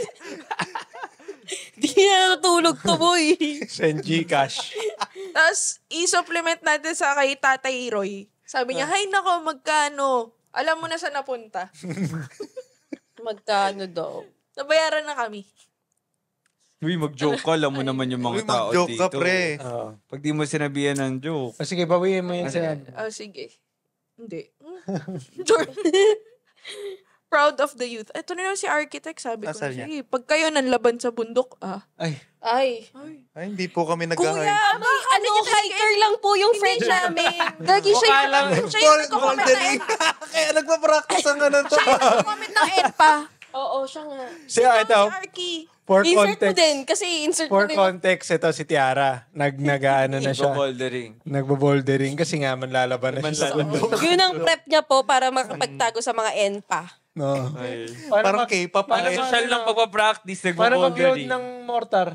Di na natulog to, boy. Send Gcash. Tapos, i-supplement natin sa kay Tatay Roy. Sabi niya, hay nako, magkano? Alam mo na saan napunta. Magkano daw? Nabayaran na kami. Uy, mag-joke ka. Alam mo naman yung mga Uy, tao mag-joke dito. ka, pre. Pag di mo sinabihan ng joke. Sige, bawiin mo yun sa... Oh, sige. Hindi. Proud of the youth. Ito na naman si architect, sabi ko. Sabi niya? Sige, pag kayo nanlaban sa bundok, Ay. Ay. Ay, hindi po kami Kuya, nag-hike. hiker lang po yung friend namin. Gagi siya yung nagko-comment na EDPA. Kaya nagpa-practice ang ano to. Siya yung nagko-comment ng EDPA. Oo, siya nga. Si ito, Si Arky. for Insert mo context, din, kasi insert mo for din. context, ito si Tiara. Nag-ano na siya. Bouldering. Nagbo-bouldering kasi nga manlalaban na siya sa bundok. Yun ang prep niya po para makapagtago sa mga ENPA. No. Ay. Parang K-pop. Paano social lang pagpa-practice? Paano mag-build Nagbo-bouldering. ng mortar?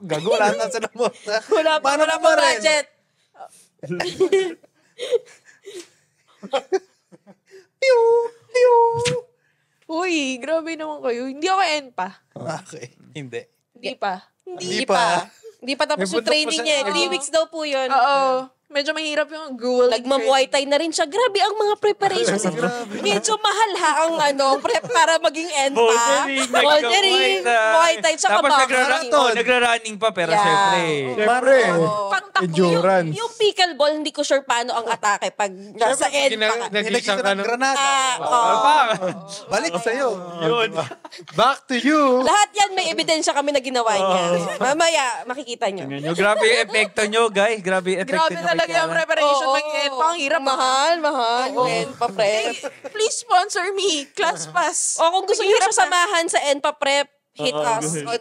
Gago, wala na sa mo. Wala pa budget. Uy, grabe naman kayo. Hindi ako ENPA. Okay. Hindi. Hindi pa. Hindi pa tapos yung May bundok training pa sa- niya. 3 weeks daw po yun. Oo. Medyo mahirap yung gruel. Nagmamuay Thai na rin siya. Grabe ang mga preparations. Medyo mahal ha ang prep para maging ENPA. Bouldering, Muay Thai, tsaka Tapos boxing. nagra-running pa, pero Yeah. syempre. Siyempre. Pangtakbo Endurance. Yung pickleball, hindi ko sure paano ang atake pag nasa ENPA ka. Nagisang ka ng Granada. Balik sa'yo. Yun. Back to you. Lahat yan may ebidensya kami na ginawa niya. Mamaya, makikita nyo. Grabe yung epekto nyo, guys. Grabe yung epekto Grabe nyo. talaga yung preparation ng ENPA. Ang hirap. Mahal. ENPA prep. Please sponsor me. Class pass. O kung gusto niyo siya samahan sa ENPA prep, hit us on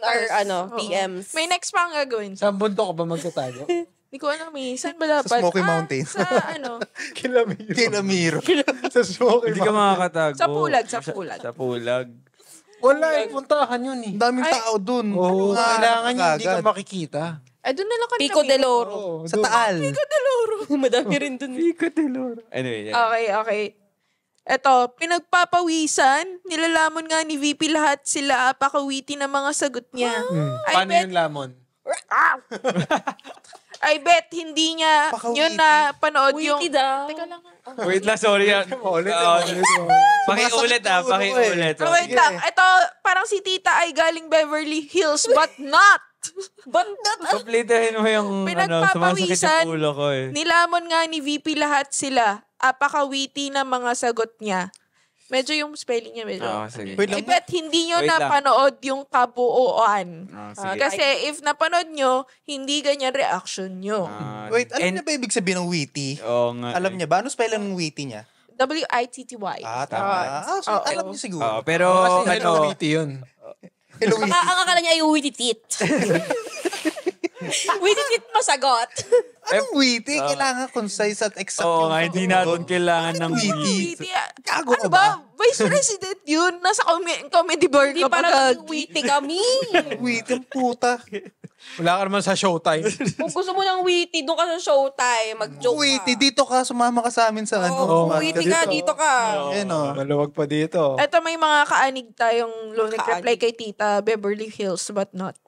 our PMs. May next pa ang gagawin. Saan bundok ka ba magtatago? Hindi ko alam eh. Saan ba dapat? Sa Smoky Mountains. Sa Kilamiro. Kinamiro. Sa Smoky Hindi ka makakatago. Sa pulag, sa pulag. Sa pulag. Wala eh. Puntahan yun eh. Ang daming tao dun. Oo. Kailangan yun. Hindi ka Agad. makikita. Doon na lang kami. Pico de Loro. Oo. Sa Taal. Madami rin dun. Anyway, Okay. Eto, pinagpapawisan, nilalaman nga ni VP lahat sila apakawiti ng mga sagot niya. Paano yung lamon? I bet hindi niya Pakawiti. yun na panood yung... Witty daw. Teka lang. Wait lang, sorry. Ulit. Pakiulit pakiulit. Oh, wait lang. Ito, parang si tita ay galing Beverly Hills but not. But not Kompletahin mo yung sumasakit yung ulo ko eh. Nilamon nga ni VP lahat sila. Apakawiti ng mga sagot niya. Medyo yung spelling niya medyo. Sige. Wait I lang. bet hindi nyo Wait lang. napanood yung kabuuan. Sige. Kasi if napanood nyo, hindi ganyan reaction nyo. Wait, alam niya ba ibig sabihin ng witty? Oo nga. Alam niya ba? Ano spelling ng witty niya? WITTY. Tama. So, Oo. alam niya siguro. Pero Hello, Witty yun. Hello, Baka witty. ang akala niya ay witty tit. Witty tit masagot. Anong witty? Kailangan concise at exact. Oo yung nga, hindi sagot. natin kailangan ng Witty. witty. Gago Ano ka ba? Vice President yun. Nasa comedy bar Hindi ka pa. para witty kami. Witty ang puta. Wala ka naman sa showtime. Kung gusto mo ng witty, doon ka sa showtime. Mag-joke Witty, ka. dito ka, sumama ka sa amin sa ano. Oo, sumama witty dito. ka, dito ka. Ayan o. Maluwag pa dito. Eto, may mga kaanig tayong nag-reply kay tita Beverly Hills but not.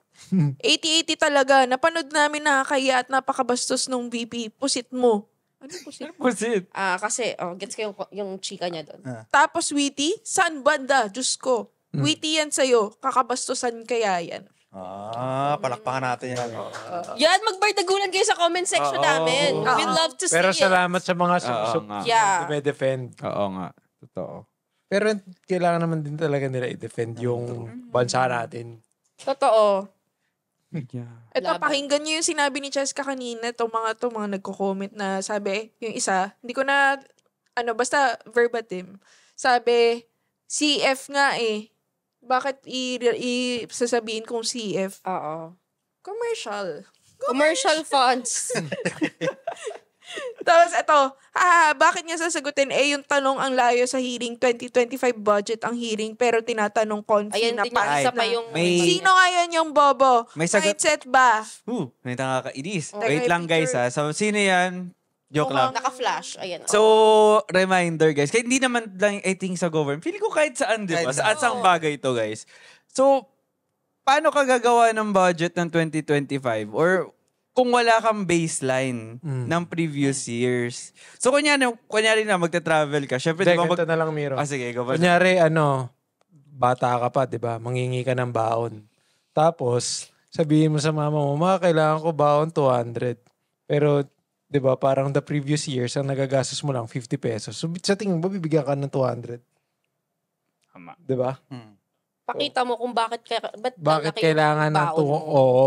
80-80 talaga. Napanood namin nakakaya at napakabastos nung VP. Pusit mo. Ano pusit? Pusit. Kasi, gets ko yung chika niya doon. Tapos witty? Saan banda? Diyos ko. Witty yan sa'yo. Kakabastusan kaya yan. Palakpakan natin yan. Yan, magbardagulan kayo sa comment section namin. We love to see Pero it. salamat sa mga nga. Yeah. defend. Oo nga. Totoo. Pero kailangan naman din talaga nila i-defend yung bansa natin. Totoo. Ito, Laban. pakinggan niyo yung sinabi ni Cheska kanina. Itong mga nagko-comment na sabi, yung isa, hindi ko na, basta verbatim. Sabi, CF nga eh. Bakit sasabihin kong CF? Oo. Commercial. Commercial funds. Tapos ito, bakit niya sasagutin? Yung tanong ang layo sa hearing, 2025 budget ang hearing, pero tinatanong confident Ayan na din yung isa pa yung... Sino ngayon yung bobo? May sagot- Mindset ba? May nakakainis. Teka, Wait lang guys picture. So, sino yan? Joke lang. Naka-flash. Ayan. So, reminder guys, kahit hindi naman lang I think sa government, feeling ko kahit saan, di ba? Kahit Saan sang bagay ito guys. So, paano ka gagawa ng budget ng 2025? Or kung wala kang baseline ng previous years. So, kunyari na magta-travel ka. Syempre, di ba Ganito na lang, Miro. sige, go ba? Kunyari, bata ka pa, di ba? Mangingi ka ng baon. Tapos, sabihin mo sa mama mo, kailangan ko baon 200. Pero, di ba, parang the previous years, ang nagagastos mo lang 50 pesos. So, sa tingin mo, bibigyan ka ng 200. Tama. Di ba? Pakita mo kung bakit Bakit kailangan ng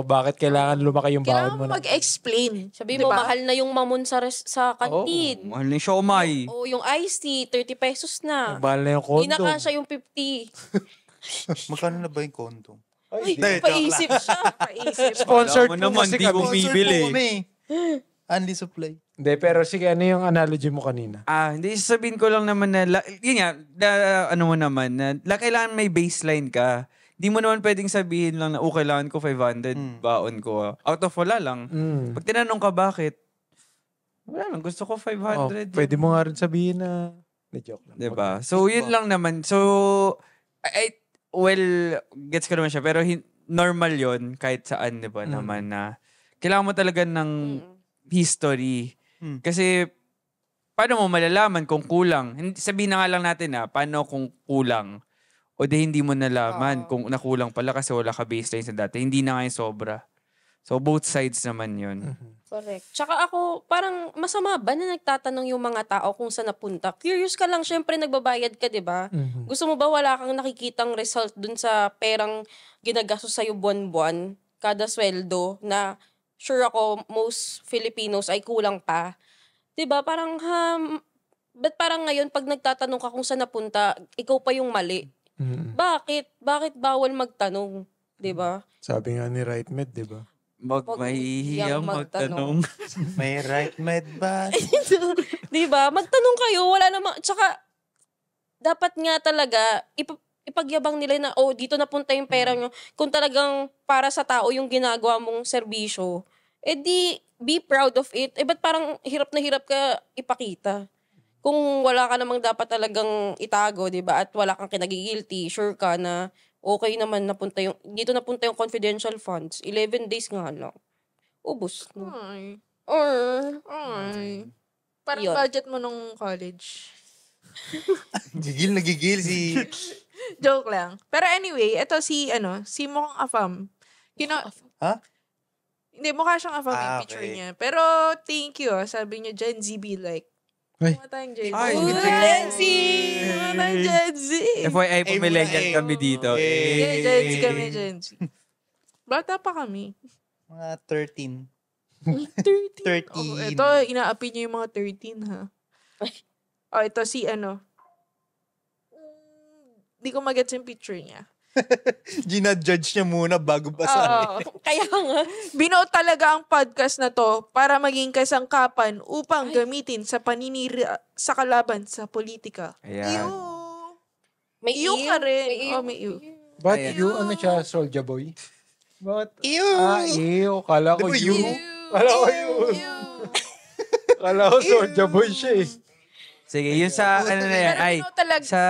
bakit kailangan lumaki yung baon Kailangan mo mo na? mag-explain. Sabi Di mo, ba? mahal na yung mamon sa kantin. Mahal ni siomay. O yung iced tea, 30 pesos na. Mahal na yung Hindi condom. na kasha yung 50. Magkano na ba yung condom? Uy, Hindi, paisip siya. Paisip. Sponsored Alam mo po naman, kasi di kami. mo bibili. Unli supply. Hindi, pero sige, ano yung analogy mo kanina? Hindi, sabihin ko lang naman na, yun nga, kailangan may baseline ka. Di mo naman pwedeng sabihin lang na, kailangan ko 500, baon ko. Out of wala lang. Pag tinanong ka bakit, wala lang, gusto ko 500. Pwede mo nga rin sabihin na, joke lang. Diba? So, yun lang naman. So, gets ko naman siya. Pero normal yon kahit saan, diba, naman na kailangan mo talaga ng history. Kasi, paano mo malalaman kung kulang? Sabihin na nga lang natin paano kung kulang? O di hindi mo nalaman kung nakulang pala kasi wala ka baseline sa dati. Hindi na nga yung sobra. So, both sides naman yun. Correct. Tsaka ako, parang masama ba na nagtatanong yung mga tao kung saan napunta? Curious ka lang, syempre nagbabayad ka, di ba? Gusto mo ba wala kang nakikitang result dun sa perang ginagastos sa'yo buwan-buwan, kada sweldo, na sure ako, most Filipinos ay kulang pa. Di ba? Parang, ba't parang ngayon, pag nagtatanong ka kung saan napunta, ikaw pa yung mali? Bakit? Bakit bawal magtanong? Di ba? Sabi nga ni Rightmed, di ba? Mahihiyang magtanong. May right med ba? Di ba? Magtanong kayo, wala namang, tsaka, dapat nga talaga, ipagyabang nila na, dito napunta yung pera nyo. Kung talagang para sa tao yung ginagawa mong serbisyo, di, be proud of it. Ba't parang hirap na hirap ka ipakita? Kung wala ka namang dapat talagang itago, di ba? At wala kang kinagigilty, sure ka na okay naman dito napunta yung confidential funds. 11 days nga lang. Ubus. No? Ay. Ay. Parang Yun. budget mo nung college. Gigil si... Joke lang. Pero anyway, ito si mukhang Afam. Ha? Hindi, mukha siyang Afam yung picture okay. niya. Pero thank you, Sabi niya, Gen Z be like. Ay. Mga tayong Gen Z. Ay, Gen Z! Mga tayong Gen Z! FYI, pumilenggan kami dito. Gen Z kami, Gen Z. Bata pa kami. Mga 13. 13. 13. Ito, inaapi niyo yung mga 13, ha? Ito si Hindi ko magets yung picture niya. Gina-judge niya muna bago basahin. Kaya nga. Binuo talaga ang podcast na to para maging kasangkapan upang gamitin sa paninira sa kalaban sa politika. Ayan. May Iyo ka rin. May iyo. But Ayan. you, siya, Soulja Boy? But, Ew! Kala ko Di ba you. you? Kala ko you. Kala ko Soulja Boy siya eh. Sige, yun sa, ano na yan, Pero ay, binuo talaga. sa,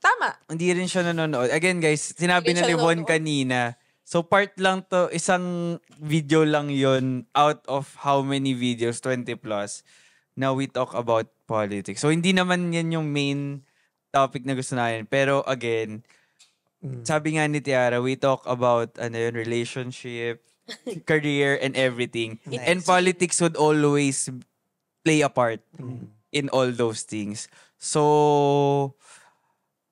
Tama. hindi rin siya nanonood. Again guys, sinabi Hindi na siya ni Von nanonood. kanina. So part lang to, isang video lang yun out of how many videos, 20 plus. Now we talk about politics. So hindi naman yan yung main topic na gusto natin. Pero again, sabi nga ni Tiara, we talk about relationship, career, and everything. And politics would always play a part in all those things. So,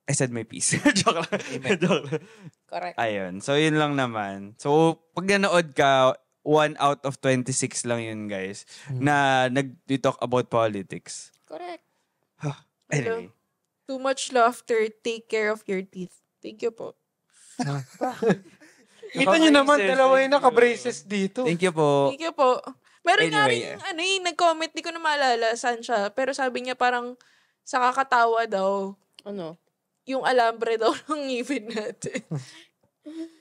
I said my piece. Joke lang. Joke lang. Correct. Ayun. So, yun lang naman. So, pag nanood ka, 1 out of 26 lang yun, guys, na nag-talk about politics. Correct. Anyway. Too much laughter. Take care of your teeth. Thank you po. Kita nyo naman, dalawa yung naka-braces dito. Thank you po. Thank you po. Meron nga Anyway, rin, nag-comment, di ko na maalala saan siya. Pero sabi niya parang sa kakatawa daw, Ano? yung alambre daw ng ngipin natin.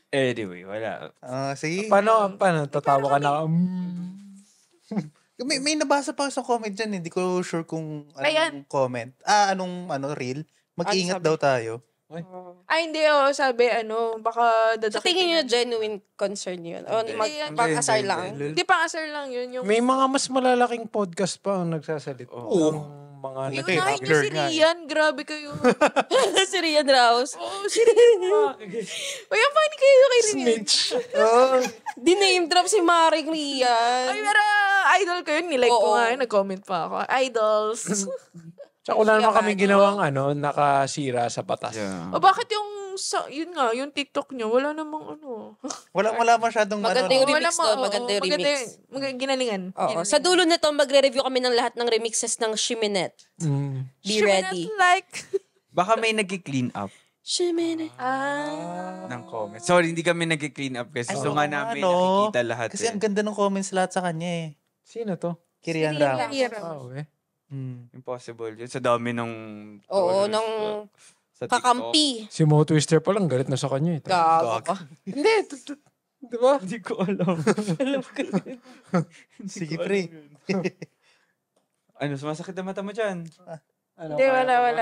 Anyway, wala. Sige. Paano, tatawa ka na? May nabasa pa sa comment dyan. Hindi ko sure kung Ayan. anong comment. Reel. Mag-iingat Ano sabi? daw tayo. Ay, hindi sabi, baka Sa dadakit. tingin niyo, genuine concern yun? O pang-asar lang? Hindi, pang-asar lang yun. Yung, May mga mas malalaking podcast pa ang nagsasalita. Oo. Ang mga yung nahin niyo si Rian, grabe kayo. Si Rian Raus. Oo, si Rian. Uy, ang funny kayo kay Rian. snitch. Di-name drop si Maring Rian. Ay, pero idol ko yun. Nilike ko Oo. nga, nag-comment pa ako. Idols. Tsaka wala naman kami ginawang nakasira sa batas. Yeah. O bakit yun nga, yung TikTok nyo, wala namang Wala masyadong Maganda yung Wala remix doon. Maganda yung remix. Ginalingan. Oo. Sa dulo nito, magre-review kami ng lahat ng remixes ng Shiminette. Be ready. Like, Baka may nag-clean up Shiminette. ng comments. Sorry, hindi kami nag-clean up kasi gusto nga namin nakikita lahat. Kasi ang ganda ng comments lahat sa kanya eh. Sino to? Kirian Rian Ramos. Eh. Impossible yun. Sa dami ng... Oo, followers ng sa TikTok. kakampi. Si Mo Twister pa lang, galit na sa kanya. Gago ka. Hindi, di ba? Hindi ko alam. Sige, pre. Sumasakit na mata mo dyan? hindi, wala.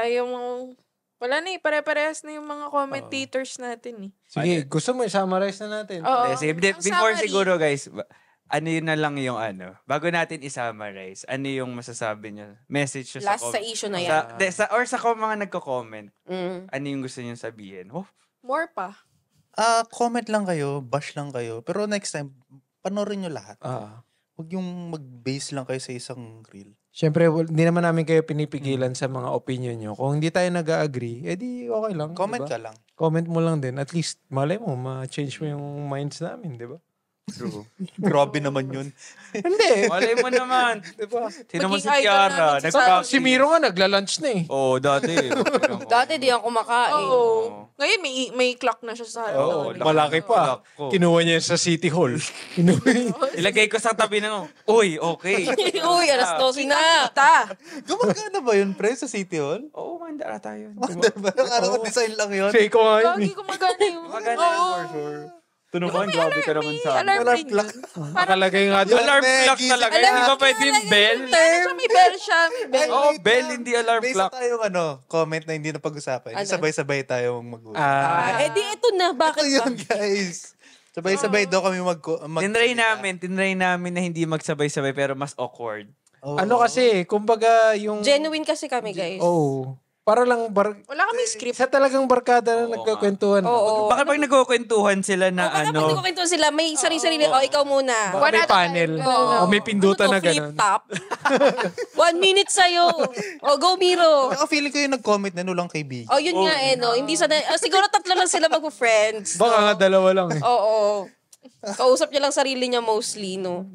Wala na pare-parehas na yung mga commentators natin eh. Sige, gusto mo i-summarize na natin. Oo. Sige, Ang before summary. siguro guys, ano yun na lang yung bago natin i-summarize, ano yung masasabi niyo? Message niyo Last sa issue na yan. Sa mga nagko-comment, ano yung gusto niyo sabihin? More pa. Comment lang kayo, bash lang kayo. Pero next time, panoorin nyo lahat. Huwag yung mag-base lang kayo sa isang reel. Siyempre, hindi naman namin kayo pinipigilan sa mga opinion nyo. Kung hindi tayo nag-agree, edi okay lang. Comment diba? ka lang. Comment mo lang din. At least, malay mo, ma-change mo yung minds namin, di ba? True. Grabe naman yun. Hindi. Malay mo naman. Diba? Sino mo si Maging idol Kiara? namin si Si Miro nga, nagla-lunch na eh. Oo, dati. Dati di ako kumakain. Oo. Ngayon, may clock na siya sa Oo, ano. malaki pa. Kinuha niya sa City Hall. Ilagay ko sa tabi ng, uy, okay. Uy, alas 12 na. Gumagana ba yun, pre, sa City Hall? Oo, mandara tayo. Parang design lang yun. Fake ko nga yun. Lagi ko magana yung... Maganda yun for sure. Tunukan, grabe ka naman sa amin. Alarm ring yun. Nakalagay nga doon. Alarm clock talaga. Hindi ba pwedeng bell? May bell siya. May bell. Oo, bell, hindi alarm May clock. isa tayong comment na hindi na pag-usapan. Ano? Sabay-sabay tayong mag-uusap. Di ito na. Bakit Ito yun, guys. Sabay-sabay daw kami Tinry namin na hindi magsabay-sabay pero mas awkward. Ano kasi, kumbaga yung... Genuine kasi kami, guys. Oo. Para lang Wala kaming script. sa talagang barkada na nagkakwentuhan. Oo. Baka pag nagkukwentuhan sila na Baka pag nagkukwento sila, may sarili-sarili. Ikaw muna. Baka may panel. O may pindutan na Flip gano'n. top. 1 minute sa'yo. Go, Miro. Saka feeling ko yung nag-comment na lang kaibigan. Yun nga no. Hindi siguro 3 lang sila mag-friends. Baka nga 2 lang eh. Oo. Kausap niya lang sarili niya mostly, no?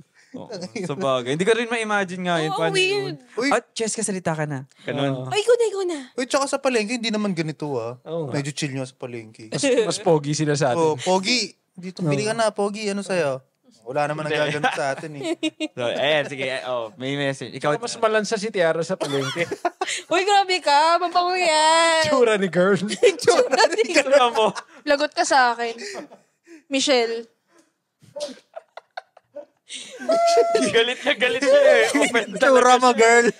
Sa bagay. Hindi ko rin ma-imagine nga yun. Oo, weird. Uy. Cheska, salita ka na. Ganun. Ikaw na. Uy, tsaka sa palengke, hindi naman ganito Oo nga. Medyo chill nyo sa palengke. Mas pogi sila sa atin. Pogi. Dito, pili ka na, Pogi. Ano sa'yo? Wala naman nagaganap sa atin eh. So, sige. May message. Ikaw, Mas malansa si Tiara sa palengke. Uy, grabe ka. Mabango yan. Tsura ni girl. Kala mo. Lagot ka sa akin. Michelle. Galit siya eh. Tsura mo, girl.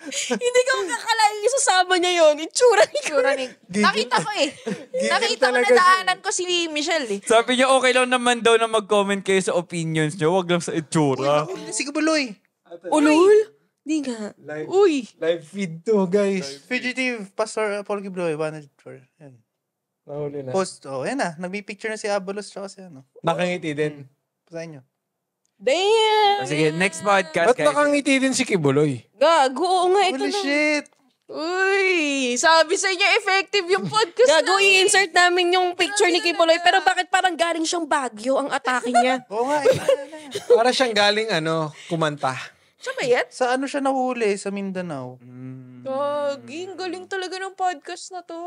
Hindi ka makakalain isasama niya yun. Itsura ni Nakita ko eh. Nakita ko, talaga nadaanan ko si Michelle eh. Sabi niya, okay lang naman daw na mag-comment kayo sa opinions niyo. Wag lang sa itsura. Si Kabuloy. Ulul? Di nga. Uy. Live feed to, guys. Fugitive Pastor Paul Kabuloy. 104. Yan. Nahuli na. Post. Yan na. Nagmi-picture na si Abalos tsaka si ano. Nakangiti din. Pasahin nyo. Damn! Sige, next podcast. Ba't nakangiti din si Kibuloy? Gago, oo nga. Ito Holy na. shit. Uy. Sabi sa inyo, effective yung podcast Gago, i-insert namin yung picture ni Kipuloy. Pero bakit parang galing siyang Baguio ang atake niya? Oo nga. Para siyang galing, kumanta. Siya ba yan? Sa ano siya nahuli? Sa Mindanao. Gaging, galing talaga ng podcast na to.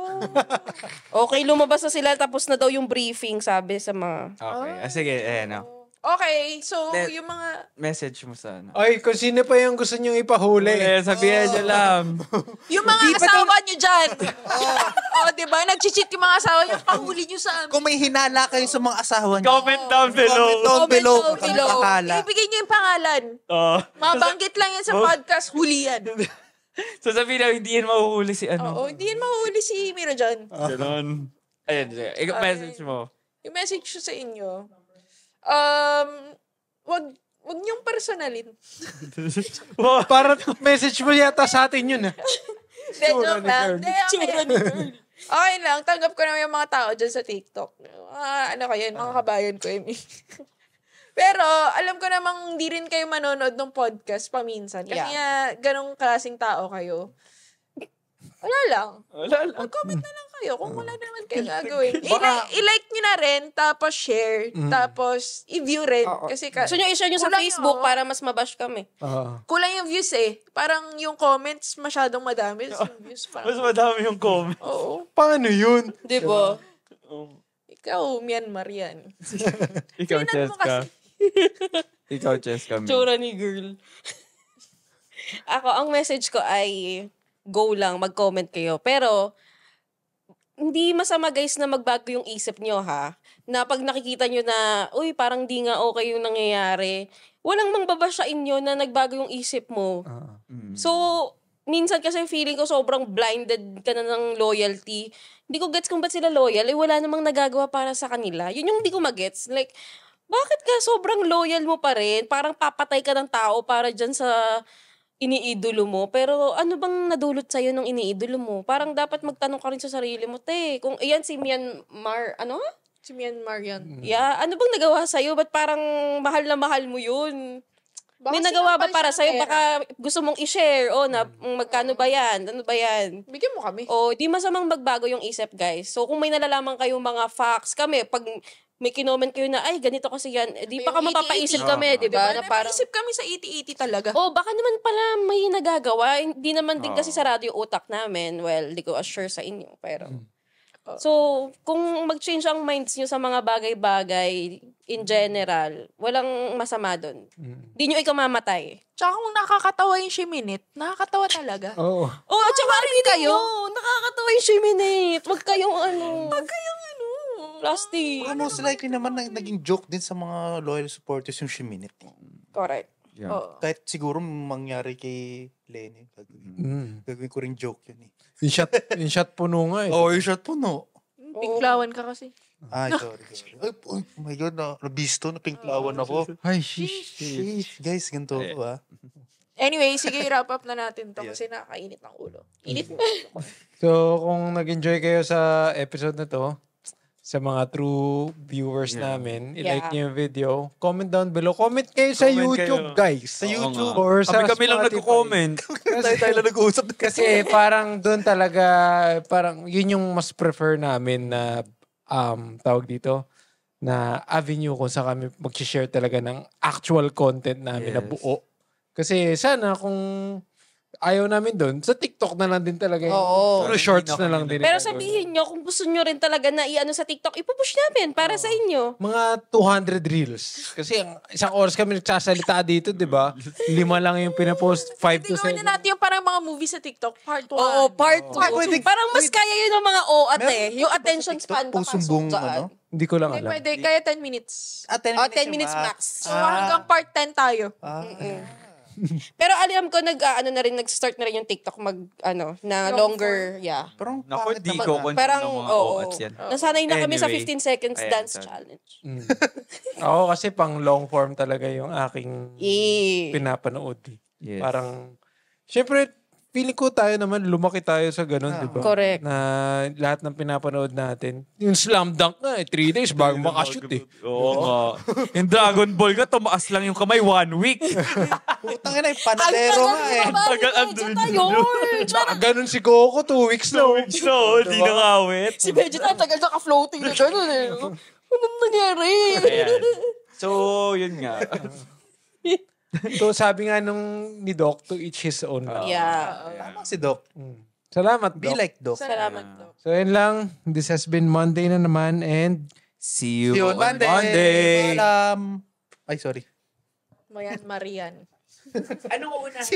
Okay, lumabas na sila. Tapos na daw yung briefing, sabi sa mga... Okay. Sige, Okay, so Then- yung mga... message mo sa ano. Ay, kung sino pa yung gusto nyong ipahuli. Sabihan niyo lang. Yung mga asawa nyo dyan. Diba? Nag-cheat yung mga asawa nyo. Pahuli nyo sa amin. Kung may hinala kayo sa mga asawa nyo, Comment down below. comment down below. Kung ano akala. Ibigay nyo yung pangalan. Mabanggit lang yan sa podcast, huli yan. So sabihin na, hindi yan mahuhuli si ano. Oo, hindi yan mahuli si Miro dyan. Ganon. Ayun, sige. Ikaw, message mo. Yung message ko sa inyo, wag niyong personalin. Para message mo yata sa atin yun. Hindi, joke lang. Okay lang, tanggap ko naman yung mga tao dyan sa TikTok. Ano kayo, mga kabayan ko, Amy. Pero, alam ko namang hindi rin kayo manonood ng podcast paminsan. Kasi nga, ganong klaseng tao kayo. Wala lang. Mag-comment na lang kayo kung wala naman kayo gagawin. I-like nyo na rin, tapos share, tapos i-view rin. Kasi Gusto nyo i-share nyo sa kulang Facebook yun. para mas mabash kami. Kulang yung views eh. Parang yung comments masyadong madami. Yung views parang... Mas madami yung comment. Oo. Paano yun? Diba? Ikaw, Myanmar yan. Ikaw, Tingnan mo Cheska. Ikaw, Cheska. Tsura ni girl. Ako, ang message ko ay go lang, mag-comment kayo. Pero, hindi masama guys na magbago yung isip nyo ha. Na pag nakikita nyo na, uy, parang di nga okay yung nangyayari, walang mangbaba sa inyo na nagbago yung isip mo. So, minsan kasi feeling ko sobrang blinded ka na ng loyalty. Hindi ko gets kung ba't sila loyal. Wala namang nagagawa para sa kanila. Yun yung hindi ko magets. Like, bakit ka sobrang loyal mo pa rin? Parang papatay ka ng tao para dyan sa iniidolo mo. Pero ano bang nadulot sa'yo ng iniidolo mo? Parang dapat magtanong ka rin sa sarili mo, kung iyan si Myanmar, Si Myanmar yan. Yeah, ano bang nagawa sa'yo? Ba't parang mahal na mahal mo yun? Baka May nagawa ba sinampal para siya ng sa'yo? pera. Baka gusto mong i-share. Na magkano ba yan? Ano ba yan? Bigyan mo kami. Di masamang magbago yung isip, guys. So, kung may nalalaman kayong mga facts, kami, pag may kinoment kayo na, ay, ganito kasi yan, di May baka yung mapapaisip iti-iti. kami, di ba? Na parang, Napaisip kami sa iti-iti talaga. baka naman pala may nagagawa. Hindi naman din kasi sarado yung utak namin. Well, di ko assure sa inyo. Pero, so, kung mag-change ang minds nyo sa mga bagay-bagay in general, walang masama dun. Di nyo ikaw mamatay. Tsaka kung nakakatawa yung Shiminit, nakakatawa talaga. Oo. At saka rin kayo. Nakakatawa yung Shiminate. Huwag kayong plastic. Baka most likely naman naging joke din sa mga loyal supporters yung Shiminit. Correct. Yeah. Oo. Kahit siguro mangyari kay Lenny. Gagawin ko rin joke yun eh. Yung shot puno nga eh. Yung shot po no. Pinklawan ka kasi. Ay, sorry. Ay, oh my God, nabisto, napinklawan ako. Ay, shish. Sheesh, guys, ganito ako Anyway, sige, wrap up na natin to kasi nakakainit ng ulo. Init mo. So, kung nag-enjoy kayo sa episode na to, sa mga true viewers namin, i-like niyo yung video, comment down below. Comment kayo sa Comment YouTube, kayo. guys. Sa YouTube. Or sa Kami lang Spotify. nagko-comment. Tayo lang nag-uusap. Kasi parang doon talaga, parang yun yung mas prefer namin na tawag dito, na avenue kung saan kami mag-share talaga ng actual content namin na buo. Kasi sana kung ayaw namin doon, sa TikTok na lang din talaga. Puro shorts na lang din. Pero sabihin nyo, kung gusto nyo rin talaga na i-ano sa TikTok, ipupush namin para sa inyo. Mga 200 reels. Kasi ang isang oras kami nagsasalita dito, di ba? 5 lang yung pinapost, 5 to 7. Gawin na natin yung parang mga movie sa TikTok. Part 1. Oo, part 2. Parang mas kaya yun ng mga ate. Meron Yung attention span Pusumbong, papasok dyan. Hindi ko lang Hindi, alam. pwede. Kaya 10 minutes. 10 minutes max. So, hanggang part 10 tayo. Pero alam ko nag-start na rin yung TikTok na longer, Parang Naku, pangit di naman ko ah. concern Parang, ng mga oo. OATs yan. Nasanay na kami sa Anyway. 15 seconds Ayan, dance sorry. challenge. Ako kasi pang long form talaga yung aking pinapanood. Yes. Parang, syempre, feeling ko tayo naman, lumaki tayo sa ganun, di ba? Correct. Na lahat ng pinapanood natin. Yung slam dunk nga, 3 days bago makashoot eh. Oo nga. Yung Dragon Ball nga, tumaas lang yung kamay 1 week. Putang ina, yung panadero nga eh. Tagal ang Tsaka ganun si Goku, 2 weeks na. So, di nakawit. Si Vegeta, tagal naka-floating na gano'n eh. Anong nangyari? Ayan. So, yun nga. So, sabi nga ni Doc, to each his own. Yeah. Tama si Doc. Salamat, Be Doc. like Doc. Salamat to. So, yun lang. This has been Monday na naman and See you See you on on Monday. Monday. Ay, sorry. Mayan Marian. Si